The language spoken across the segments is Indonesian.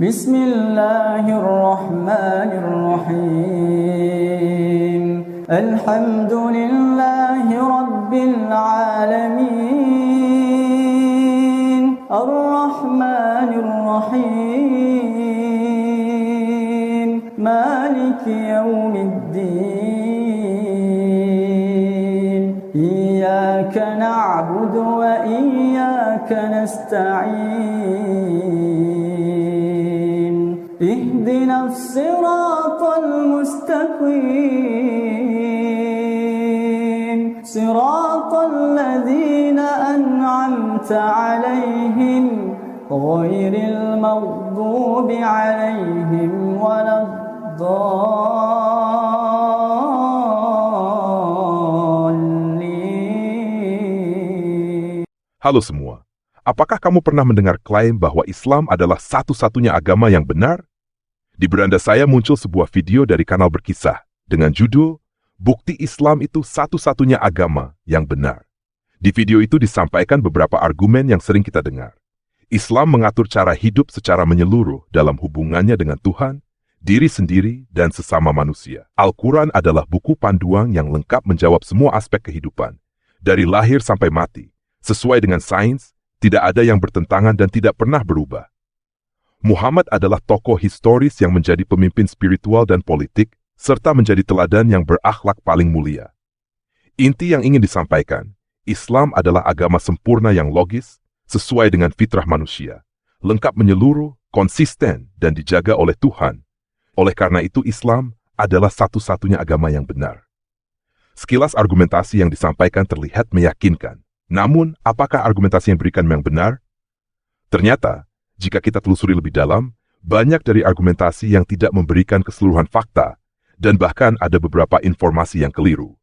Bismillahirrahmanirrahim. Alhamdulillahi Rabbil alamin. Ar-Rahmanirrahim. Maliki yawmiddin. Iyyaka na'budu wa iyyaka nasta'in. Ihdinas siratal mustaqim. Siratal ladzina an'amta 'alaihim ghairil maghdubi 'alaihim waladdallin. Halo semua, apakah kamu pernah mendengar klaim bahwa Islam adalah satu-satunya agama yang benar? Di beranda saya muncul sebuah video dari kanal Berkisah dengan judul Bukti Islam itu satu-satunya agama yang benar. Di video itu disampaikan beberapa argumen yang sering kita dengar. Islam mengatur cara hidup secara menyeluruh dalam hubungannya dengan Tuhan, diri sendiri, dan sesama manusia. Al-Quran adalah buku panduan yang lengkap menjawab semua aspek kehidupan, dari lahir sampai mati, sesuai dengan sains, tidak ada yang bertentangan dan tidak pernah berubah. Muhammad adalah tokoh historis yang menjadi pemimpin spiritual dan politik, serta menjadi teladan yang berakhlak paling mulia. Inti yang ingin disampaikan, Islam adalah agama sempurna yang logis, sesuai dengan fitrah manusia, lengkap menyeluruh, konsisten, dan dijaga oleh Tuhan. Oleh karena itu Islam adalah satu-satunya agama yang benar. Sekilas argumentasi yang disampaikan terlihat meyakinkan. Namun, apakah argumentasi yang diberikan memang benar? Ternyata, jika kita telusuri lebih dalam, banyak dari argumentasi yang tidak memberikan keseluruhan fakta, dan bahkan ada beberapa informasi yang keliru.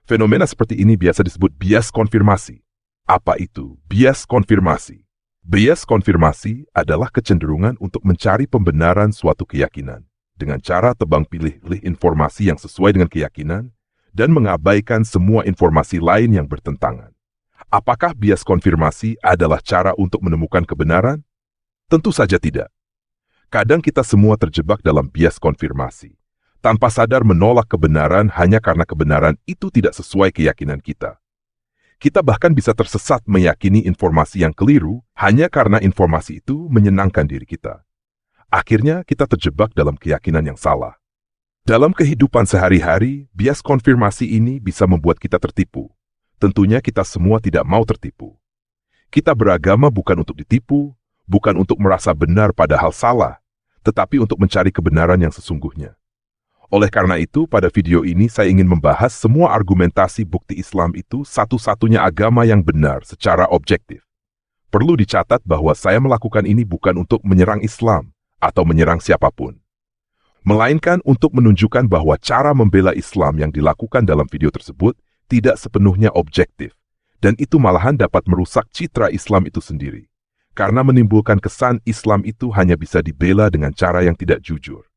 Fenomena seperti ini biasa disebut bias konfirmasi. Apa itu bias konfirmasi? Bias konfirmasi adalah kecenderungan untuk mencari pembenaran suatu keyakinan, dengan cara tebang pilih informasi yang sesuai dengan keyakinan, dan mengabaikan semua informasi lain yang bertentangan. Apakah bias konfirmasi adalah cara untuk menemukan kebenaran? Tentu saja tidak. Kadang kita semua terjebak dalam bias konfirmasi, tanpa sadar menolak kebenaran hanya karena kebenaran itu tidak sesuai keyakinan kita. Kita bahkan bisa tersesat meyakini informasi yang keliru hanya karena informasi itu menyenangkan diri kita. Akhirnya kita terjebak dalam keyakinan yang salah. Dalam kehidupan sehari-hari, bias konfirmasi ini bisa membuat kita tertipu. Tentunya kita semua tidak mau tertipu. Kita beragama bukan untuk ditipu, bukan untuk merasa benar padahal salah, tetapi untuk mencari kebenaran yang sesungguhnya. Oleh karena itu, pada video ini saya ingin membahas semua argumentasi bukti Islam itu satu-satunya agama yang benar secara objektif. Perlu dicatat bahwa saya melakukan ini bukan untuk menyerang Islam atau menyerang siapapun, melainkan untuk menunjukkan bahwa cara membela Islam yang dilakukan dalam video tersebut tidak sepenuhnya objektif, dan itu malahan dapat merusak citra Islam itu sendiri, karena menimbulkan kesan Islam itu hanya bisa dibela dengan cara yang tidak jujur.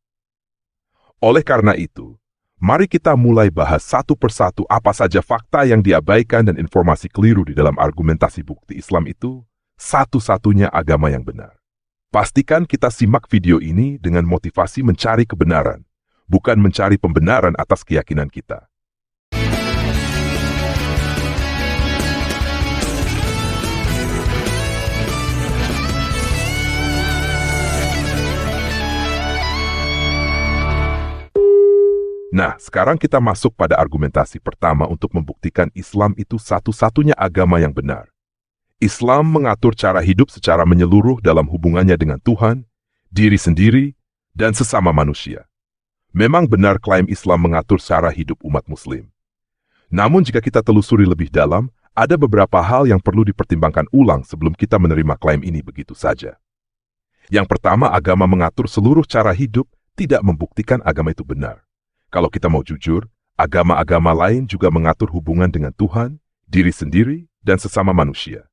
Oleh karena itu, mari kita mulai bahas satu persatu apa saja fakta yang diabaikan dan informasi keliru di dalam argumentasi bukti Islam itu satu-satunya agama yang benar. Pastikan kita simak video ini dengan motivasi mencari kebenaran, bukan mencari pembenaran atas keyakinan kita. Nah, sekarang kita masuk pada argumentasi pertama untuk membuktikan Islam itu satu-satunya agama yang benar. Islam mengatur cara hidup secara menyeluruh dalam hubungannya dengan Tuhan, diri sendiri, dan sesama manusia. Memang benar klaim Islam mengatur cara hidup umat Muslim. Namun jika kita telusuri lebih dalam, ada beberapa hal yang perlu dipertimbangkan ulang sebelum kita menerima klaim ini begitu saja. Yang pertama, agama mengatur seluruh cara hidup tidak membuktikan agama itu benar. Kalau kita mau jujur, agama-agama lain juga mengatur hubungan dengan Tuhan, diri sendiri, dan sesama manusia.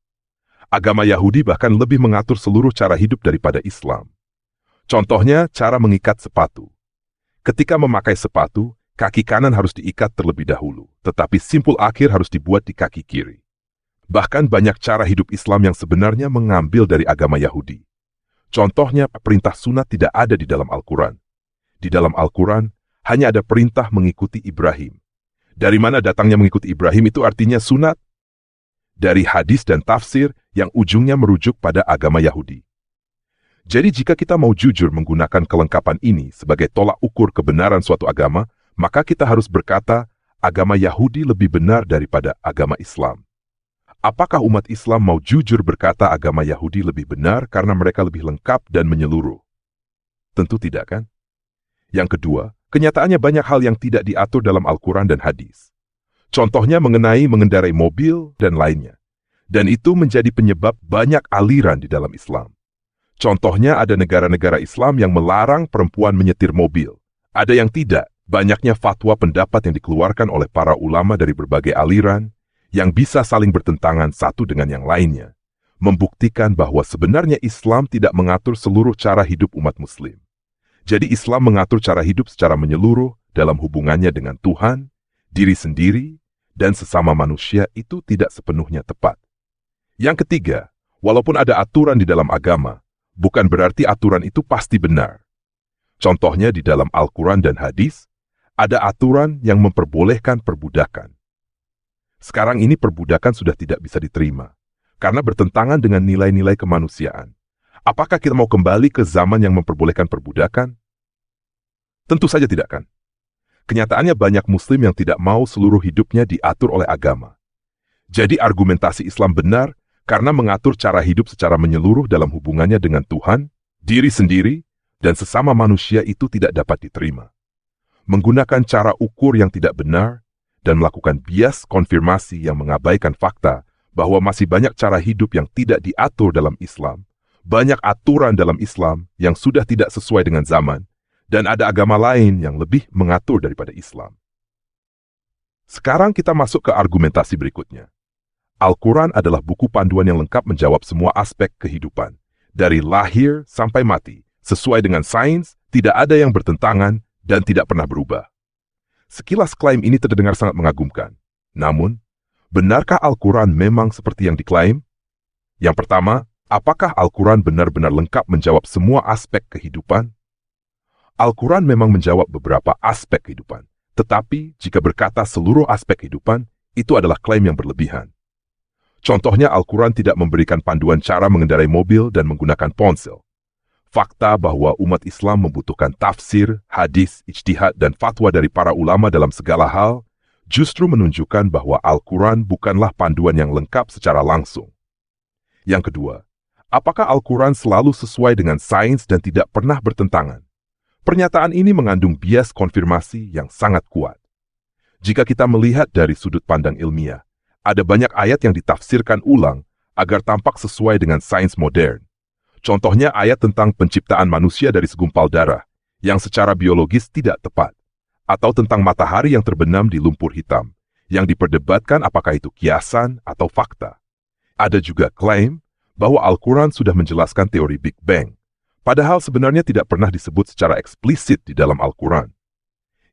Agama Yahudi bahkan lebih mengatur seluruh cara hidup daripada Islam. Contohnya, cara mengikat sepatu. Ketika memakai sepatu, kaki kanan harus diikat terlebih dahulu, tetapi simpul akhir harus dibuat di kaki kiri. Bahkan banyak cara hidup Islam yang sebenarnya mengambil dari agama Yahudi. Contohnya, perintah sunat tidak ada di dalam Al-Quran. Di dalam Al-Quran, hanya ada perintah mengikuti Ibrahim. Dari mana datangnya mengikuti Ibrahim itu artinya sunat? Dari hadis dan tafsir yang ujungnya merujuk pada agama Yahudi. Jadi jika kita mau jujur menggunakan kelengkapan ini sebagai tolak ukur kebenaran suatu agama, maka kita harus berkata, agama Yahudi lebih benar daripada agama Islam. Apakah umat Islam mau jujur berkata agama Yahudi lebih benar karena mereka lebih lengkap dan menyeluruh? Tentu tidak, kan? Yang kedua, kenyataannya banyak hal yang tidak diatur dalam Al-Quran dan hadis. Contohnya mengenai mengendarai mobil dan lainnya. Dan itu menjadi penyebab banyak aliran di dalam Islam. Contohnya ada negara-negara Islam yang melarang perempuan menyetir mobil. Ada yang tidak. Banyaknya fatwa pendapat yang dikeluarkan oleh para ulama dari berbagai aliran yang bisa saling bertentangan satu dengan yang lainnya, membuktikan bahwa sebenarnya Islam tidak mengatur seluruh cara hidup umat Muslim. Jadi Islam mengatur cara hidup secara menyeluruh dalam hubungannya dengan Tuhan, diri sendiri, dan sesama manusia itu tidak sepenuhnya tepat. Yang ketiga, walaupun ada aturan di dalam agama, bukan berarti aturan itu pasti benar. Contohnya di dalam Al-Quran dan hadis, ada aturan yang memperbolehkan perbudakan. Sekarang ini perbudakan sudah tidak bisa diterima, karena bertentangan dengan nilai-nilai kemanusiaan. Apakah kita mau kembali ke zaman yang memperbolehkan perbudakan? Tentu saja tidak, kan? Kenyataannya banyak Muslim yang tidak mau seluruh hidupnya diatur oleh agama. Jadi argumentasi Islam benar karena mengatur cara hidup secara menyeluruh dalam hubungannya dengan Tuhan, diri sendiri, dan sesama manusia itu tidak dapat diterima. Menggunakan cara ukur yang tidak benar, dan melakukan bias konfirmasi yang mengabaikan fakta bahwa masih banyak cara hidup yang tidak diatur dalam Islam, banyak aturan dalam Islam yang sudah tidak sesuai dengan zaman, dan ada agama lain yang lebih mengatur daripada Islam. Sekarang kita masuk ke argumentasi berikutnya. Al-Quran adalah buku panduan yang lengkap menjawab semua aspek kehidupan, dari lahir sampai mati, sesuai dengan sains, tidak ada yang bertentangan, dan tidak pernah berubah. Sekilas klaim ini terdengar sangat mengagumkan. Namun, benarkah Al-Quran memang seperti yang diklaim? Yang pertama, apakah Al-Quran benar-benar lengkap menjawab semua aspek kehidupan? Al-Quran memang menjawab beberapa aspek kehidupan, tetapi jika berkata seluruh aspek kehidupan, itu adalah klaim yang berlebihan. Contohnya, Al-Quran tidak memberikan panduan cara mengendarai mobil dan menggunakan ponsel. Fakta bahwa umat Islam membutuhkan tafsir, hadis, ijtihad, dan fatwa dari para ulama dalam segala hal justru menunjukkan bahwa Al-Quran bukanlah panduan yang lengkap secara langsung. Yang kedua, apakah Al-Quran selalu sesuai dengan sains dan tidak pernah bertentangan? Pernyataan ini mengandung bias konfirmasi yang sangat kuat. Jika kita melihat dari sudut pandang ilmiah, ada banyak ayat yang ditafsirkan ulang agar tampak sesuai dengan sains modern. Contohnya ayat tentang penciptaan manusia dari segumpal darah, yang secara biologis tidak tepat. Atau tentang matahari yang terbenam di lumpur hitam, yang diperdebatkan apakah itu kiasan atau fakta. Ada juga klaim bahwa Al-Quran sudah menjelaskan teori Big Bang, padahal sebenarnya tidak pernah disebut secara eksplisit di dalam Al-Quran.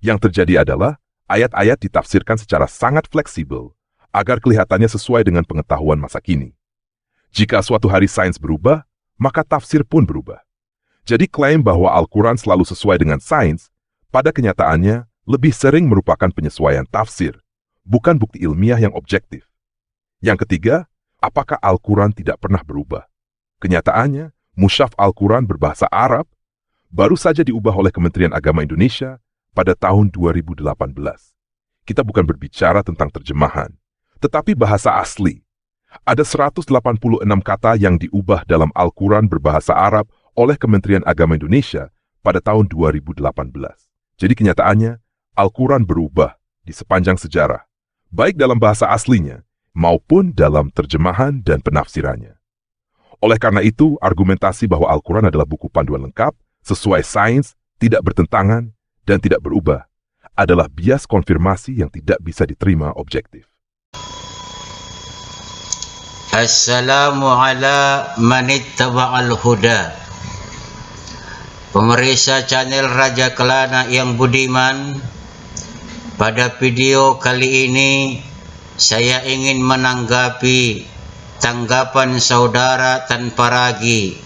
Yang terjadi adalah ayat-ayat ditafsirkan secara sangat fleksibel, agar kelihatannya sesuai dengan pengetahuan masa kini. Jika suatu hari sains berubah, maka tafsir pun berubah. Jadi klaim bahwa Al-Quran selalu sesuai dengan sains, pada kenyataannya lebih sering merupakan penyesuaian tafsir, bukan bukti ilmiah yang objektif. Yang ketiga, apakah Al-Quran tidak pernah berubah? Kenyataannya, mushaf Al-Quran berbahasa Arab baru saja diubah oleh Kementerian Agama Indonesia pada tahun 2018. Kita bukan berbicara tentang terjemahan, tetapi bahasa asli. Ada 186 kata yang diubah dalam Al-Quran berbahasa Arab oleh Kementerian Agama Indonesia pada tahun 2018. Jadi kenyataannya, Al-Quran berubah di sepanjang sejarah, baik dalam bahasa aslinya maupun dalam terjemahan dan penafsirannya. Oleh karena itu, argumentasi bahwa Al-Quran adalah buku panduan lengkap, sesuai sains, tidak bertentangan, dan tidak berubah, adalah bias konfirmasi yang tidak bisa diterima objektif. Assalamu ala manittaba'al huda. Pemirsa channel Raja Kelana yang budiman, pada video kali ini saya ingin menanggapi tanggapan saudara tanpa ragi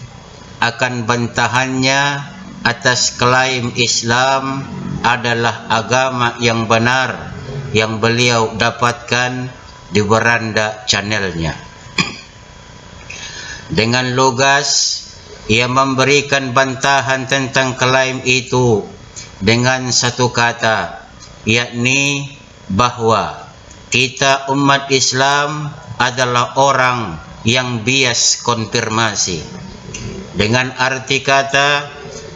akan bantahannya atas klaim Islam adalah agama yang benar yang beliau dapatkan di beranda channelnya. Dengan lugas, ia memberikan bantahan tentang klaim itu dengan satu kata, yakni bahwa kita umat Islam adalah orang yang bias konfirmasi. Dengan arti kata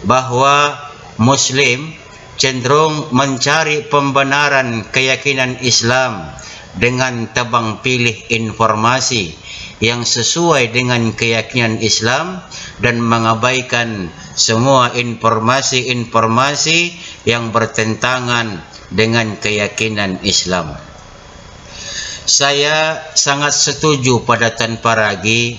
bahwa Muslim cenderung mencari pembenaran keyakinan Islam dengan tebang pilih informasi yang sesuai dengan keyakinan Islam dan mengabaikan semua informasi-informasi yang bertentangan dengan keyakinan Islam. Saya sangat setuju pada tanpa ragu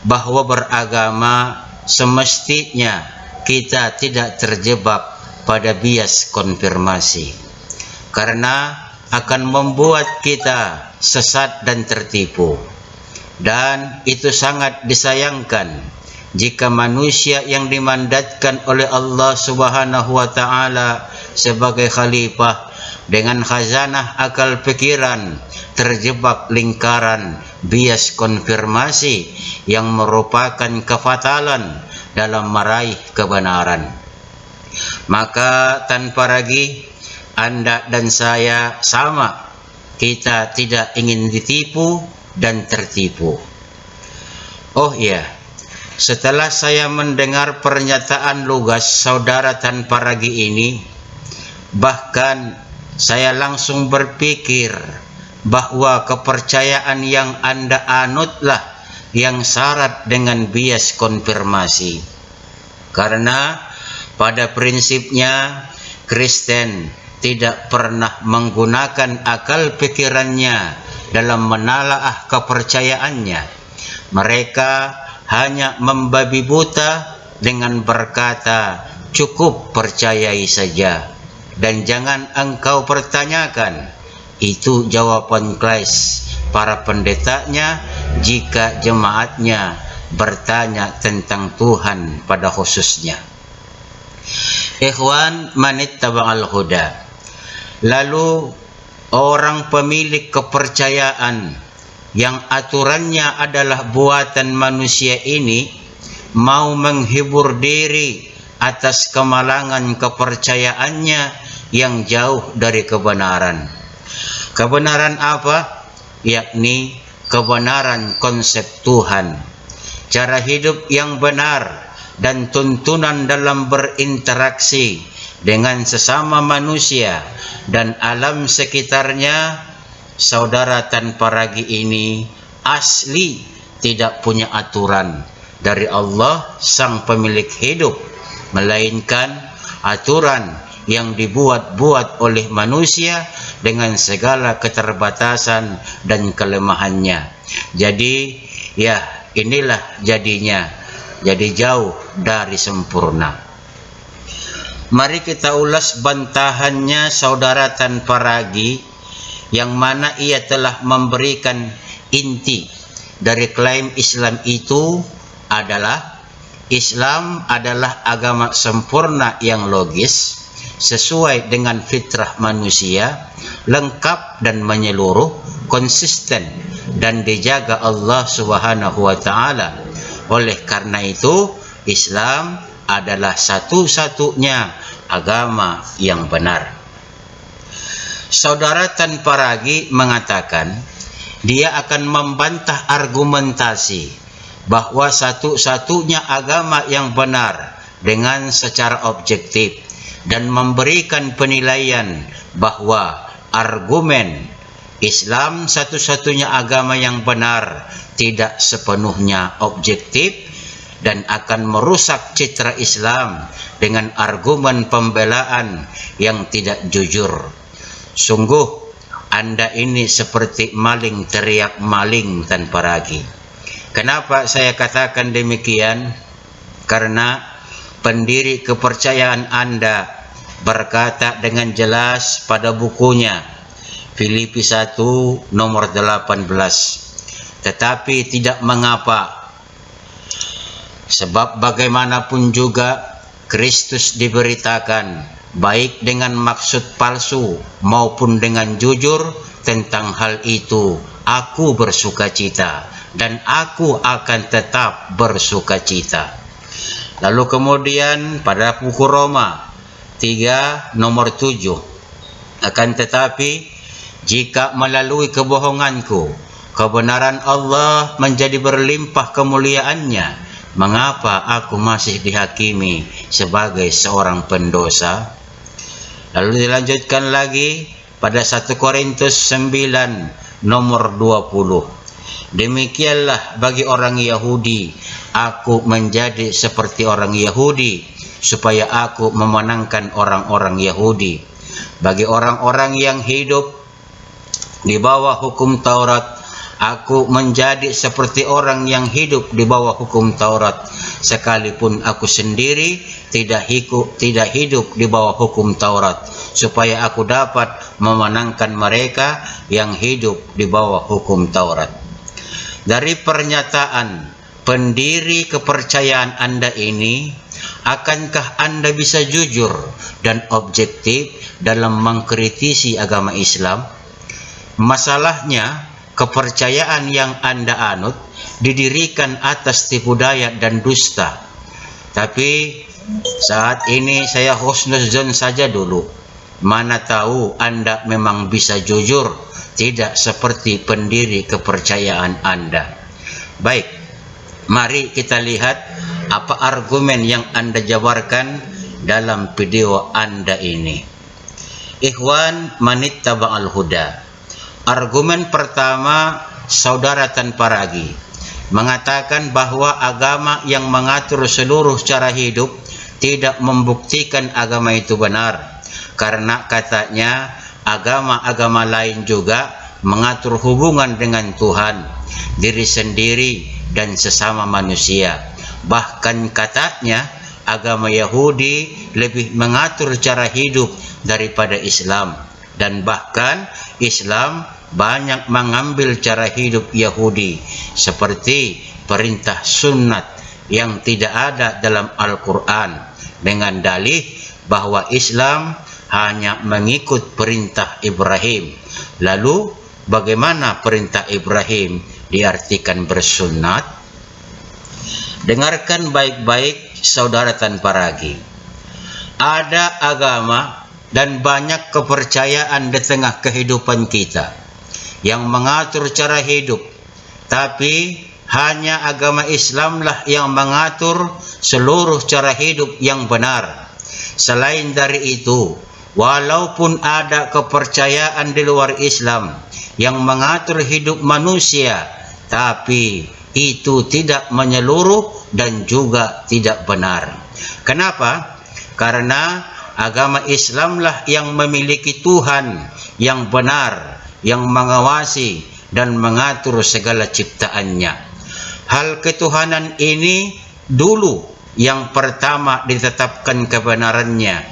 bahwa beragama semestinya kita tidak terjebak pada bias konfirmasi, karena akan membuat kita sesat dan tertipu. Dan itu sangat disayangkan jika manusia yang dimandatkan oleh Allah Subhanahu wa Ta'ala sebagai khalifah dengan khazanah akal pikiran terjebak lingkaran bias konfirmasi yang merupakan kefatalan dalam meraih kebenaran. Maka tanpa ragu, Anda dan saya sama, kita tidak ingin ditipu dan tertipu. Oh iya, setelah saya mendengar pernyataan lugas saudara tanpa ragu ini, bahkan saya langsung berpikir bahwa kepercayaan yang Anda anutlah yang syarat dengan bias konfirmasi. Karena pada prinsipnya Kristen tidak pernah menggunakan akal pikirannya dalam menalaah kepercayaannya. Mereka hanya membabi buta dengan berkata, cukup percayai saja dan jangan engkau pertanyakan. Itu jawaban kelas para pendetanya jika jemaatnya bertanya tentang Tuhan pada khususnya. Ikhwan manittaba'al huda. Lalu orang pemilik kepercayaan yang aturannya adalah buatan manusia ini mau menghibur diri atas kemalangan kepercayaannya yang jauh dari kebenaran. Kebenaran apa? Yakni kebenaran konsep Tuhan, cara hidup yang benar, dan tuntunan dalam berinteraksi dengan sesama manusia dan alam sekitarnya. Saudara tanpa ragu ini asli tidak punya aturan dari Allah sang pemilik hidup, melainkan aturan yang dibuat-buat oleh manusia dengan segala keterbatasan dan kelemahannya. Jadi ya inilah jadinya, jadi jauh dari sempurna. Mari kita ulas bantahannya saudara tanpa ragu, yang mana ia telah memberikan inti dari klaim Islam itu adalah Islam adalah agama sempurna yang logis, sesuai dengan fitrah manusia, lengkap dan menyeluruh, konsisten dan dijaga Allah Subhanahu wa Ta'ala. Oleh karena itu, Islam adalah satu-satunya agama yang benar. Saudara tanpa ragu mengatakan dia akan membantah argumentasi bahwa satu-satunya agama yang benar dengan secara objektif dan memberikan penilaian bahwa argumen Islam satu-satunya agama yang benar tidak sepenuhnya objektif dan akan merusak citra Islam dengan argumen pembelaan yang tidak jujur. Sungguh Anda ini seperti maling teriak maling tanpa ragu. Kenapa saya katakan demikian? Karena pendiri kepercayaan Anda berkata dengan jelas pada bukunya Filipi 1 nomor 18, tetapi tidak mengapa Sebab bagaimanapun juga Kristus diberitakan baik dengan maksud palsu maupun dengan jujur. Tentang hal itu aku bersukacita dan aku akan tetap bersukacita. Lalu kemudian pada buku Roma 3 nomor 7, akan tetapi jika melalui kebohonganku kebenaran Allah menjadi berlimpah kemuliaannya, mengapa aku masih dihakimi sebagai seorang pendosa? Lalu dilanjutkan lagi pada 1 Korintus 9 nomor 20. Demikianlah bagi orang Yahudi, aku menjadi seperti orang Yahudi, supaya aku memenangkan orang-orang Yahudi. Bagi orang-orang yang hidup di bawah hukum Taurat, aku menjadi seperti orang yang hidup di bawah hukum Taurat, sekalipun aku sendiri tidak hidup di bawah hukum Taurat, supaya aku dapat memenangkan mereka yang hidup di bawah hukum Taurat. Dari pernyataan pendiri kepercayaan Anda ini, akankah Anda bisa jujur dan objektif dalam mengkritisi agama Islam? Masalahnya, kepercayaan yang Anda anut didirikan atas tipu daya dan dusta. Tapi saat ini saya husnuzon saja dulu. Mana tahu Anda memang bisa jujur, tidak seperti pendiri kepercayaan Anda. Baik, mari kita lihat apa argumen yang Anda jabarkan dalam video Anda ini. Ikhwan manittaba'al huda. Argumen pertama, saudara tanpa ragi, mengatakan bahwa agama yang mengatur seluruh cara hidup tidak membuktikan agama itu benar, karena katanya agama-agama lain juga mengatur hubungan dengan Tuhan, diri sendiri, dan sesama manusia. Bahkan katanya agama Yahudi lebih mengatur cara hidup daripada Islam, dan bahkan Islam banyak mengambil cara hidup Yahudi seperti perintah sunat yang tidak ada dalam Al-Quran, dengan dalih bahwa Islam hanya mengikut perintah Ibrahim. Lalu bagaimana perintah Ibrahim diartikan bersunat? Dengarkan baik-baik saudara tanpa ragi. Ada agama dan banyak kepercayaan di tengah kehidupan kita yang mengatur cara hidup, tapi hanya agama Islamlah yang mengatur seluruh cara hidup yang benar. Selain dari itu, walaupun ada kepercayaan di luar Islam yang mengatur hidup manusia, tapi itu tidak menyeluruh dan juga tidak benar. Kenapa? Karena agama Islamlah yang memiliki Tuhan yang benar, yang mengawasi dan mengatur segala ciptaannya. Hal ketuhanan ini dulu yang pertama ditetapkan kebenarannya,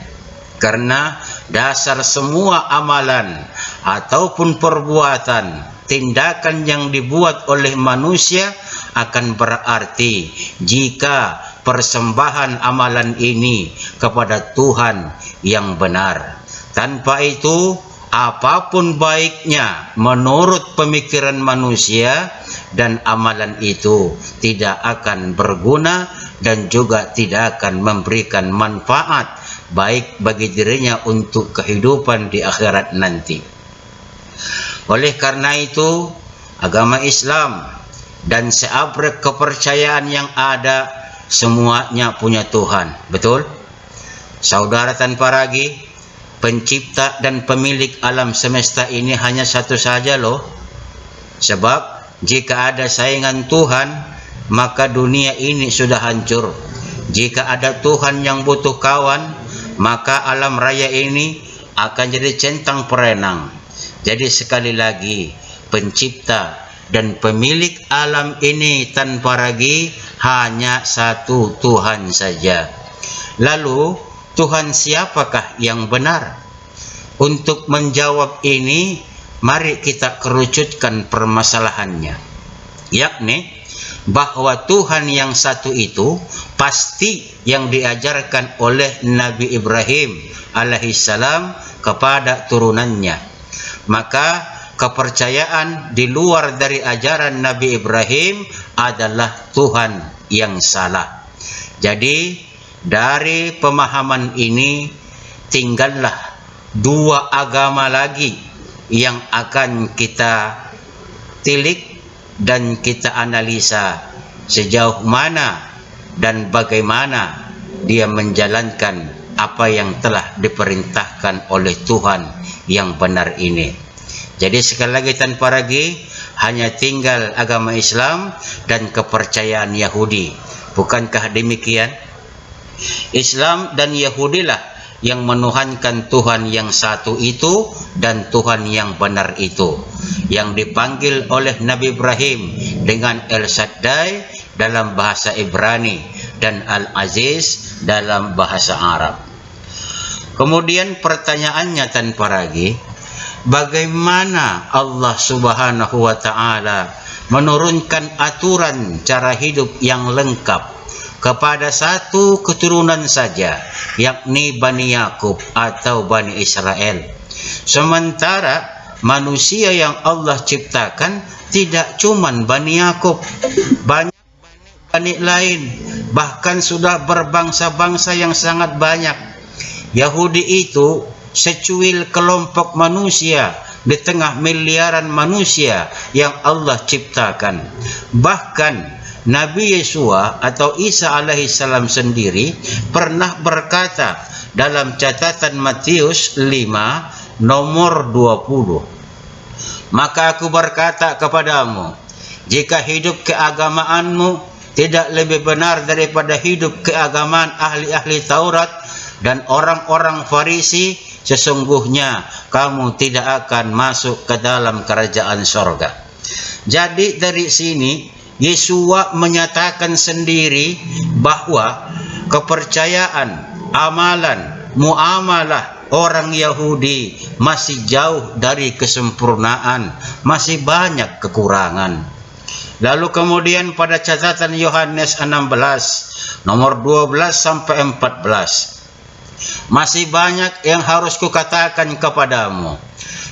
karena dasar semua amalan ataupun perbuatan, tindakan yang dibuat oleh manusia akan berarti jika persembahan amalan ini kepada Tuhan yang benar. Tanpa itu, apapun baiknya menurut pemikiran manusia, dan amalan itu tidak akan berguna dan juga tidak akan memberikan manfaat baik bagi dirinya untuk kehidupan di akhirat nanti. Oleh karena itu, agama Islam dan seabrek kepercayaan yang ada semuanya punya Tuhan. Betul? Saudara tanpa ragi, pencipta dan pemilik alam semesta ini hanya satu saja loh. Sebab jika ada saingan Tuhan, maka dunia ini sudah hancur. Jika ada Tuhan yang butuh kawan, maka alam raya ini akan jadi centang perenang. Jadi sekali lagi, pencipta dan pemilik alam ini tanpa ragi hanya satu Tuhan saja. Lalu Tuhan siapakah yang benar? Untuk menjawab ini, mari kita kerucutkan permasalahannya. Yakni, bahwa Tuhan yang satu itu pasti yang diajarkan oleh Nabi Ibrahim alaihissalam kepada turunannya. Maka kepercayaan di luar dari ajaran Nabi Ibrahim adalah Tuhan yang salah. Jadi dari pemahaman ini tinggallah dua agama lagi yang akan kita tilik dan kita analisa sejauh mana dan bagaimana dia menjalankan apa yang telah diperintahkan oleh Tuhan yang benar ini. Jadi sekali lagi tanpa ragu, hanya tinggal agama Islam dan kepercayaan Yahudi. Bukankah demikian? Islam dan Yahudilah yang menuhankan Tuhan yang satu itu dan Tuhan yang benar itu, yang dipanggil oleh Nabi Ibrahim dengan El Shaddai dalam bahasa Ibrani dan Al-Aziz dalam bahasa Arab. Kemudian pertanyaannya tanpa ragu, bagaimana Allah Subhanahu wa Ta'ala menurunkan aturan cara hidup yang lengkap kepada satu keturunan saja, yakni Bani Yakub atau Bani Israel, sementara manusia yang Allah ciptakan tidak cuma Bani Yakub, banyak bani lain, bahkan sudah berbangsa-bangsa yang sangat banyak. Yahudi itu secuil kelompok manusia di tengah miliaran manusia yang Allah ciptakan. Bahkan Nabi Yesua atau Isa alaihissalam sendiri pernah berkata dalam catatan Matius 5 nomor 20, maka aku berkata kepadamu, jika hidup keagamaanmu tidak lebih benar daripada hidup keagamaan ahli-ahli Taurat dan orang-orang Farisi, sesungguhnya kamu tidak akan masuk ke dalam kerajaan sorga. Jadi dari sini Yesua menyatakan sendiri bahwa kepercayaan, amalan, muamalah orang Yahudi masih jauh dari kesempurnaan, masih banyak kekurangan. Lalu kemudian pada catatan Yohanes 16 nomor 12 sampai 14, masih banyak yang harus kukatakan kepadamu,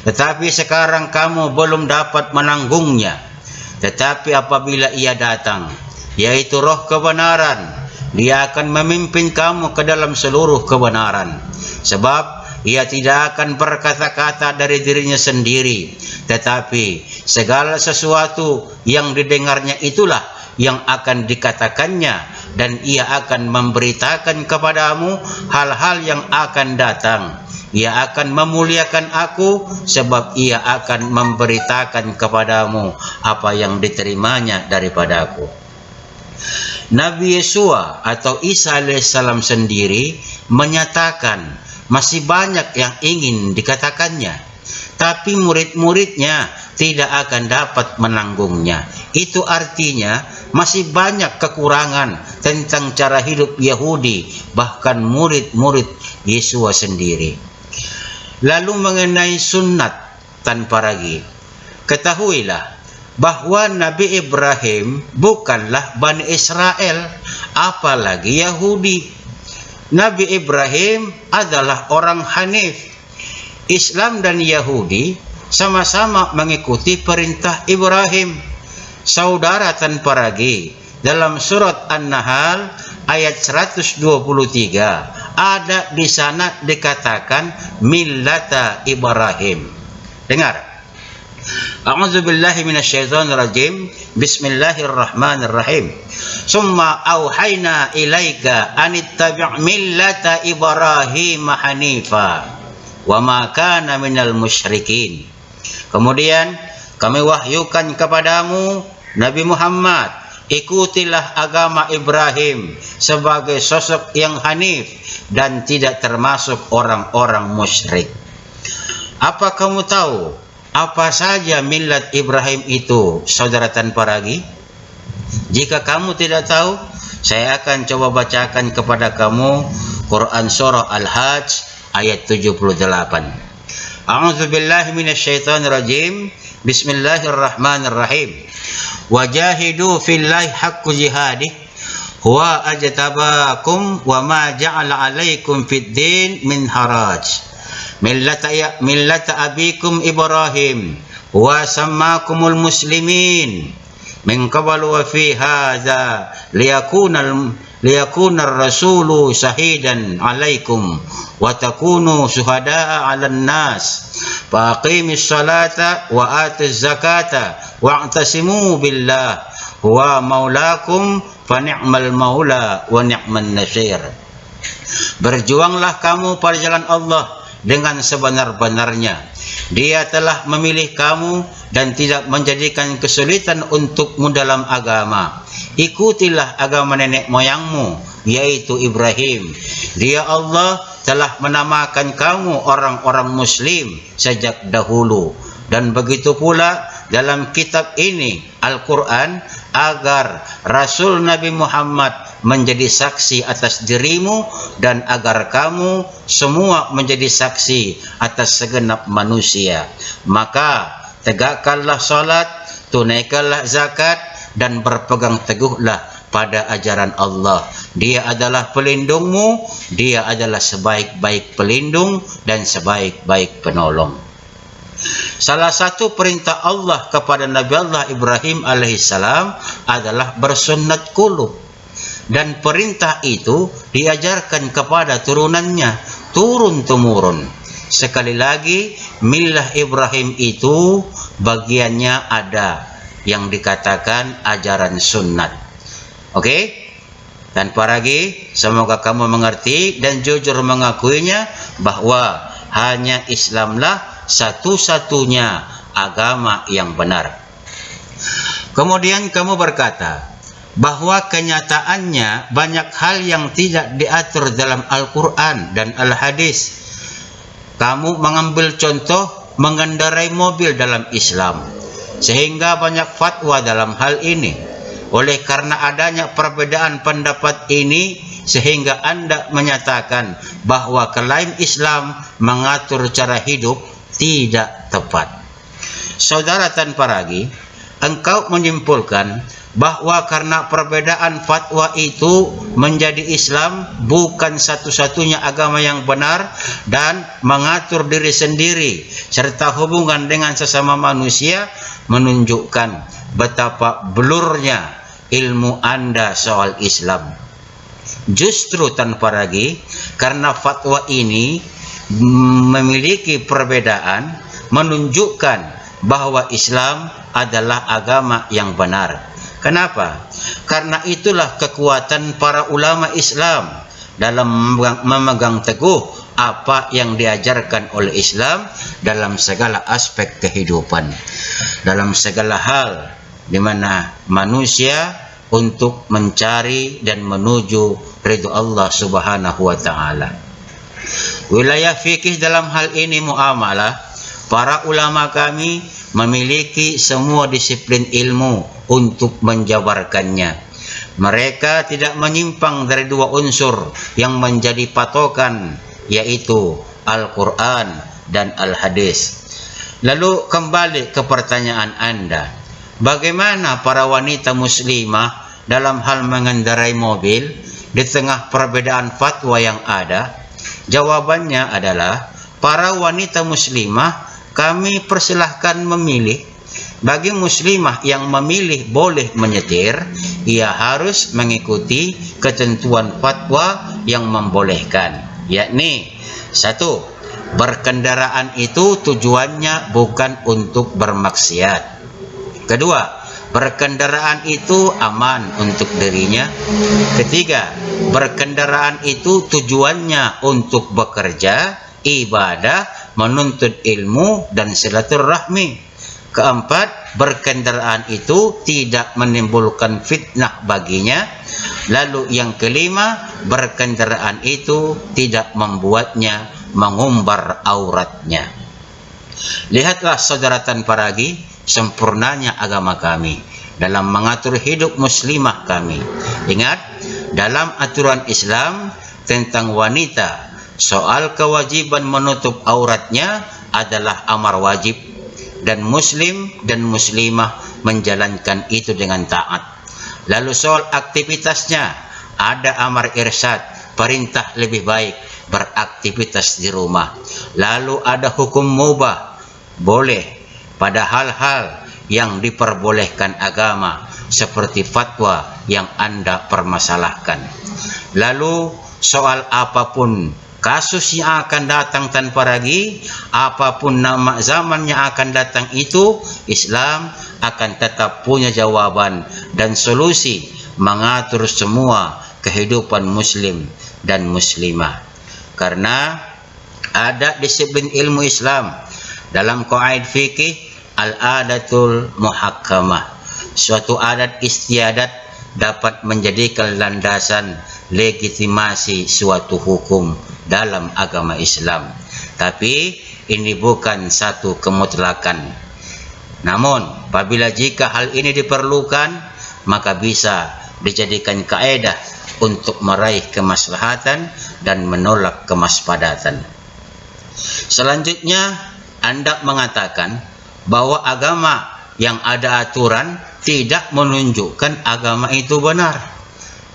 tetapi sekarang kamu belum dapat menanggungnya. Tetapi apabila ia datang, yaitu roh kebenaran, dia akan memimpin kamu ke dalam seluruh kebenaran. Sebab ia tidak akan berkata-kata dari dirinya sendiri, tetapi segala sesuatu yang didengarnya itulah yang akan dikatakannya, dan ia akan memberitakan kepadamu hal-hal yang akan datang. Ia akan memuliakan aku, sebab ia akan memberitakan kepadamu apa yang diterimanya daripada aku. Nabi Yesua atau Isa alaihissalam sendiri menyatakan masih banyak yang ingin dikatakannya, tapi murid-muridnya tidak akan dapat menanggungnya. Itu artinya masih banyak kekurangan tentang cara hidup Yahudi, bahkan murid-murid Yesua sendiri. Lalu mengenai sunnat tanpa ragu, ketahuilah bahwa Nabi Ibrahim bukanlah Bani Israel, apalagi Yahudi. Nabi Ibrahim adalah orang Hanif. Islam dan Yahudi sama-sama mengikuti perintah Ibrahim. Saudara tanpa ragu, dalam surat An-Nahl ayat 123 ada di sana dikatakan millata Ibrahim. Dengar. A'udzubillahi minasyaitonir rajim. Bismillahirrahmanirrahim. Summa auhayna ilaika anittabi' millata Ibrahim hanifa wa ma kana minal musyrikin. Kemudian kami wahyukan kepadamu Nabi Muhammad, ikutilah agama Ibrahim sebagai sosok yang hanif dan tidak termasuk orang-orang musyrik. Apa kamu tahu apa saja millat Ibrahim itu, saudara tanpa ragu? Jika kamu tidak tahu, saya akan coba bacakan kepada kamu Quran surah Al-Hajj ayat 78. A'udzubillahi minasyaitonir rajim. Bismillahirrahmanirrahim. wajahidu fillahi haqqu jihadih huwa ajtabakum wa ma ja'ala 'alaikum fid din min haraj millata abikum Ibrahim wa sammakumul muslimin min qablu wa fi hadza liyakuna ar-rasulu shahidan 'alaikum wa takunu syuhada'a 'alan nas fa aqimis salata wa atuz zakata wa'tasimu billah huwa maulakum fa ni'mal maula wa ni'man nasir. Berjuanglah kamu pada jalan Allah dengan sebenar-benarnya. Dia telah memilih kamu dan tidak menjadikan kesulitan untukmu dalam agama. Ikutilah agama nenek moyangmu, yaitu Ibrahim. Dia Allah telah menamakan kamu orang-orang muslim sejak dahulu. Dan begitu pula dalam kitab ini, Al-Quran, agar Rasul Nabi Muhammad menjadi saksi atas dirimu dan agar kamu semua menjadi saksi atas segenap manusia. Maka tegakkanlah salat, tunaikanlah zakat, dan berpegang teguhlah pada ajaran Allah. Dia adalah pelindungmu, dia adalah sebaik-baik pelindung dan sebaik-baik penolong. Salah satu perintah Allah kepada Nabi Allah Ibrahim alaihissalam adalah bersunnat qulub, dan perintah itu diajarkan kepada turunannya turun-temurun. Sekali lagi, millah Ibrahim itu bagiannya ada yang dikatakan ajaran sunnat. Oke? Tanpa lagi, semoga kamu mengerti dan jujur mengakuinya bahwa hanya Islamlah satu-satunya agama yang benar. Kemudian kamu berkata bahwa kenyataannya banyak hal yang tidak diatur dalam Al-Quran dan Al-Hadis. Kamu mengambil contoh mengendarai mobil dalam Islam, sehingga banyak fatwa dalam hal ini. Oleh karena adanya perbedaan pendapat ini, sehingga Anda menyatakan bahwa klaim Islam mengatur cara hidup tidak tepat. Saudara tanpa ragi, engkau menyimpulkan bahwa karena perbedaan fatwa itu menjadi Islam bukan satu-satunya agama yang benar dan mengatur diri sendiri serta hubungan dengan sesama manusia, menunjukkan betapa blurnya ilmu Anda soal Islam. Justru tanpa ragi, karena fatwa ini memiliki perbedaan, menunjukkan bahwa Islam adalah agama yang benar. Kenapa? Karena itulah kekuatan para ulama Islam dalam memegang teguh apa yang diajarkan oleh Islam dalam segala aspek kehidupan, dalam segala hal di mana manusia untuk mencari dan menuju ridho Allah Subhanahu wa taala. Wilayah fikih dalam hal ini muamalah, para ulama kami memiliki semua disiplin ilmu untuk menjabarkannya. Mereka tidak menyimpang dari dua unsur yang menjadi patokan, yaitu Al-Quran dan Al-Hadis. Lalu kembali ke pertanyaan Anda, bagaimana para wanita muslimah dalam hal mengendarai mobil di tengah perbedaan fatwa yang ada? Jawabannya adalah, para wanita muslimah kami persilahkan memilih. Bagi muslimah yang memilih boleh menyetir, ia harus mengikuti ketentuan fatwa yang membolehkan, yakni 1. Berkendaraan itu tujuannya bukan untuk bermaksiat. 2. Berkendaraan itu aman untuk dirinya. 3. Berkendaraan itu tujuannya untuk bekerja, ibadah, menuntut ilmu, dan silaturahmi. 4. Berkendaraan itu tidak menimbulkan fitnah baginya. Lalu yang 5, berkendaraan itu tidak membuatnya mengumbar auratnya. Lihatlah saudara tanpa ragi, sempurnanya agama kami dalam mengatur hidup muslimah kami. Ingat, dalam aturan Islam tentang wanita, soal kewajiban menutup auratnya adalah amar wajib. dan muslim dan muslimah menjalankan itu dengan taat. Lalu soal aktivitasnya, ada amar irsyad, perintah lebih baik beraktivitas di rumah. Lalu ada hukum mubah, boleh pada hal-hal yang diperbolehkan agama, seperti fatwa yang Anda permasalahkan. Lalu soal apapun kasus yang akan datang tanpa ragu, apapun nama zaman yang akan datang itu, Islam akan tetap punya jawaban dan solusi mengatur semua kehidupan muslim dan muslimah. Karena ada disiplin ilmu Islam dalam qaid fikih, al-adatul muhakkamah. Suatu adat istiadat dapat menjadikan landasan legitimasi suatu hukum dalam agama Islam. Tapi ini bukan satu kemutlakan. Namun, apabila jika hal ini diperlukan, maka bisa dijadikan kaedah untuk meraih kemaslahatan dan menolak kemaspadatan. Selanjutnya, Anda mengatakan bahwa agama yang ada aturan tidak menunjukkan agama itu benar.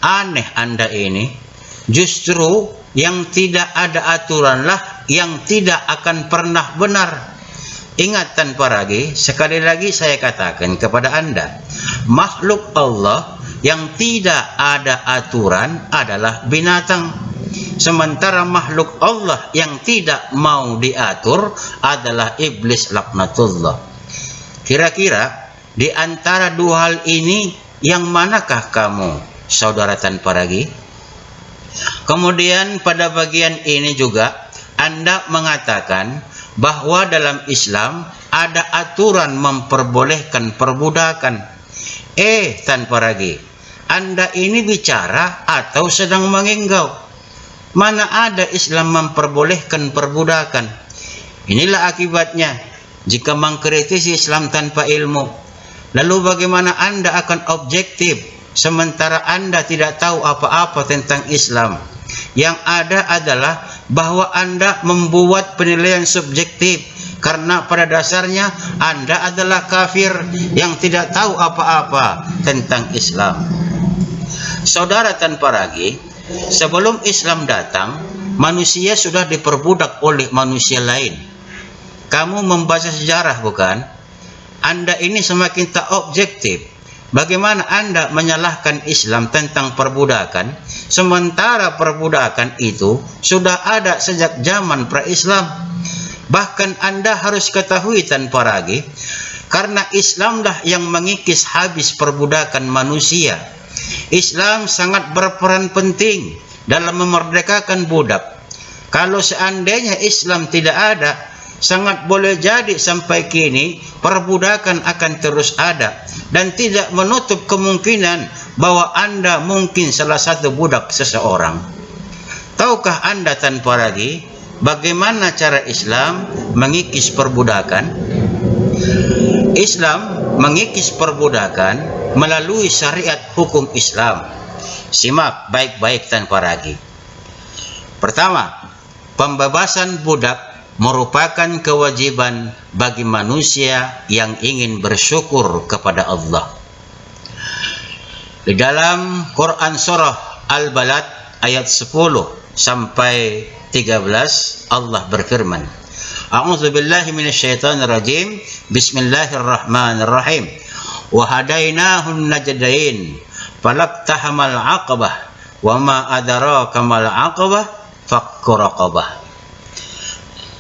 Aneh Anda ini. Justru yang tidak ada aturanlah yang tidak akan pernah benar. Ingat tanpa ragu, sekali lagi saya katakan kepada Anda, makhluk Allah yang tidak ada aturan adalah binatang. Sementara makhluk Allah yang tidak mau diatur adalah iblis laknatullah. Kira-kira di antara dua hal ini, yang manakah kamu, saudara tanpa ragu? Kemudian pada bagian ini juga Anda mengatakan bahwa dalam Islam ada aturan memperbolehkan perbudakan. Tanpa ragu, Anda ini bicara atau sedang menginggau? Mana ada Islam memperbolehkan perbudakan? Inilah akibatnya jika mengkritisi Islam tanpa ilmu. Lalu bagaimana Anda akan objektif sementara Anda tidak tahu apa-apa tentang Islam? Yang ada adalah bahwa Anda membuat penilaian subjektif, karena pada dasarnya Anda adalah kafir yang tidak tahu apa-apa tentang Islam. Saudara tanpa ragu, sebelum Islam datang, manusia sudah diperbudak oleh manusia lain. Kamu membaca sejarah bukan? Anda ini semakin tak objektif. Bagaimana Anda menyalahkan Islam tentang perbudakan, sementara perbudakan itu sudah ada sejak zaman pra-Islam? Bahkan Anda harus ketahui tanpa ragu, karena Islamlah yang mengikis habis perbudakan manusia. Islam sangat berperan penting dalam memerdekakan budak. Kalau seandainya Islam tidak ada, sangat boleh jadi sampai kini perbudakan akan terus ada, dan tidak menutup kemungkinan bahwa Anda mungkin salah satu budak seseorang. Tahukah Anda tanpa ragu bagaimana cara Islam mengikis perbudakan? Islam mengikis perbudakan melalui syariat hukum Islam. Simak baik-baik tanpa ragu. Pertama, pembebasan budak merupakan kewajiban bagi manusia yang ingin bersyukur kepada Allah. Di dalam Quran surah Al-Balad ayat 10 sampai 13, Allah berfirman, A'udzu billahi minasyaitonir rajim. Bismillahirrahmanirrahim. Wa hadainahun najdain falaqtahamal 'aqabah wa ma adraka mal 'aqabah fakku raqabah.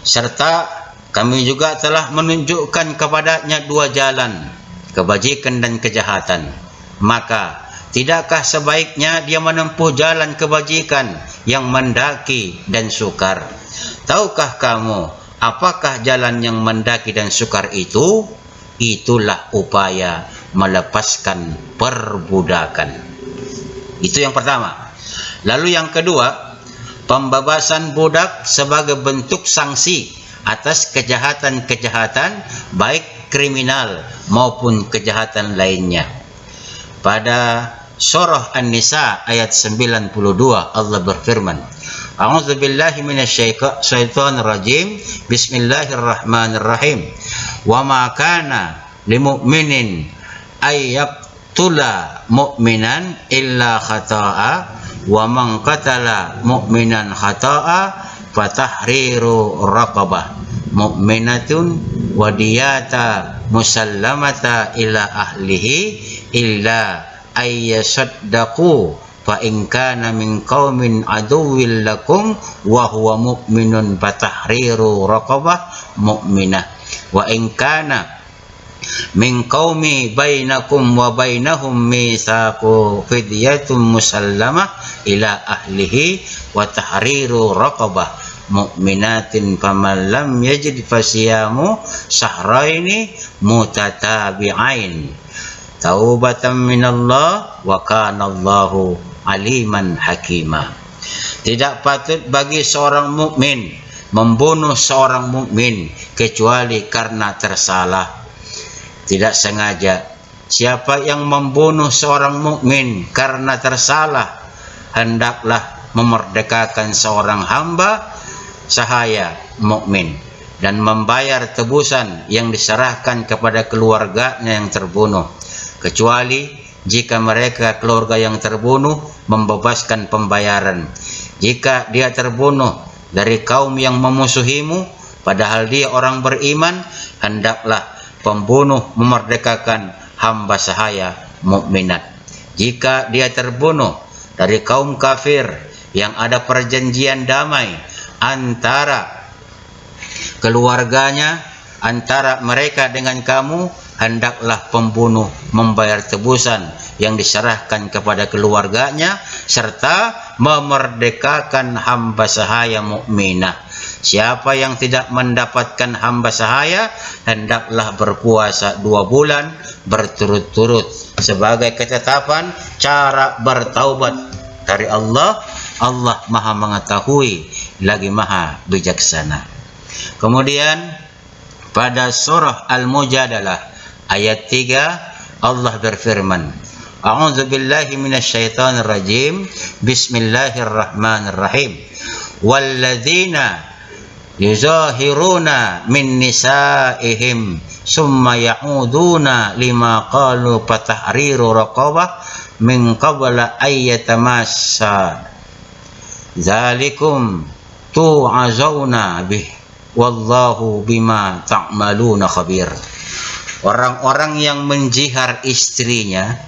Serta kami juga telah menunjukkan kepadanya dua jalan, kebajikan dan kejahatan. Maka tidakkah sebaiknya dia menempuh jalan kebajikan yang mendaki dan sukar? Tahukah kamu apakah jalan yang mendaki dan sukar itu? Itulah upaya melepaskan perbudakan. Itu yang pertama. Lalu yang kedua, pembebasan budak sebagai bentuk sanksi atas kejahatan-kejahatan baik kriminal maupun kejahatan lainnya. Pada surah An-Nisa ayat 92 Allah berfirman, A'udzu billahi minasyaitonir rajim. Bismillahirrahmanirrahim. wa ma kana limu'minin ayyaqtula mu'minan illa khata'a wa man qatala mu'minan khata'a fatahriru raqabah mu'minatun wadiyata musallamata ila ahlihi illa ayyasaddaqu fa in kana min qaumin aduwwil lakum wa huwa mu'minun fatahriru raqabah mu'minah wa in kana min qaumi bainakum wa bainahum mitsaqu fidyatun musallamah ila ahlihi wa tahriru raqabah mu'minatin faman lam yajid fasiyamu sahraini mutatabi'ain taubatan minallah wa kana Allahu aliman hakima. Tidak patut bagi seorang mukmin membunuh seorang mukmin kecuali karena tersalah, tidak sengaja. Siapa yang membunuh seorang mukmin karena tersalah, hendaklah memerdekakan seorang hamba sahaya mukmin dan membayar tebusan yang diserahkan kepada keluarganya yang terbunuh, kecuali jika mereka keluarga yang terbunuh membebaskan pembayaran. Jika dia terbunuh dari kaum yang memusuhimu padahal dia orang beriman, hendaklah pembunuh memerdekakan hamba sahaya mukminat. Jika dia terbunuh dari kaum kafir yang ada perjanjian damai antara keluarganya, antara mereka dengan kamu, hendaklah pembunuh membayar tebusan yang diserahkan kepada keluarganya serta memerdekakan hamba sahaya mukminah. Siapa yang tidak mendapatkan hamba sahaya, hendaklah berpuasa 2 bulan berturut-turut sebagai ketetapan cara bertaubat dari Allah. Allah Maha mengetahui lagi Maha bijaksana. Kemudian pada surah Al-Mujadalah ayat 3 Allah berfirman, A'udzu billahi minasyaitonir rajim. Bismillahirrahmanirrahim. Walladzina yuzahiruna min nisaihim summa ya'uduna lima qalu fatahriru raqabah min qabla ayyatamassa zalikum tu'azawna bih wallahu bima ta'maluna khabir. Orang-orang yang menjihar istrinya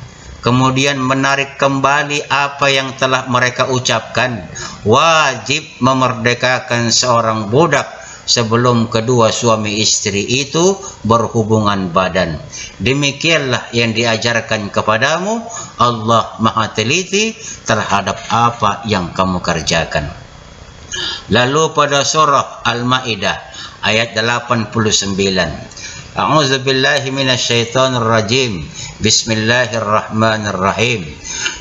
kemudian menarik kembali apa yang telah mereka ucapkan, wajib memerdekakan seorang budak sebelum kedua suami istri itu berhubungan badan. Demikianlah yang diajarkan kepadamu. Allah Maha teliti terhadap apa yang kamu kerjakan. Lalu pada surah Al-Maidah ayat 89, A'udzu billahi minasyaitonir rajim. Bismillahirrahmanirrahim.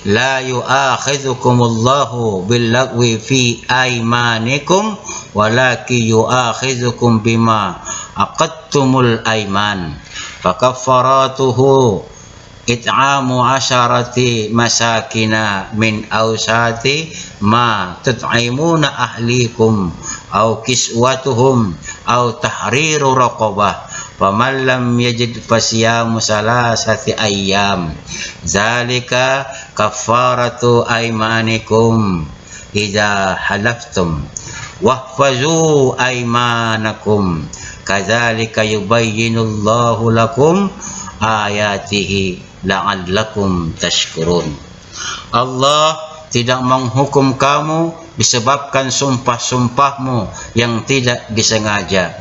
La yu'akhidzukumullahu billagwi fi aymanikum walakin yu'akhidzukum bima aqadtumul ayman. Fakaffaratuhu it'amu asharati masakina min awsati ma tut'imuna ahlikum aw kiswatuhum aw tahriru raqabah faman lam yajid fasiyamu salasati ayyam zalika kaffaratu aymanikum idza halaftum wahfazu aymanakum kadzalika yubayyinullahu lakum ayatihi la'allakum tashkurun. Allah tidak menghukum kamu disebabkan sumpah-sumpahmu yang tidak disengaja,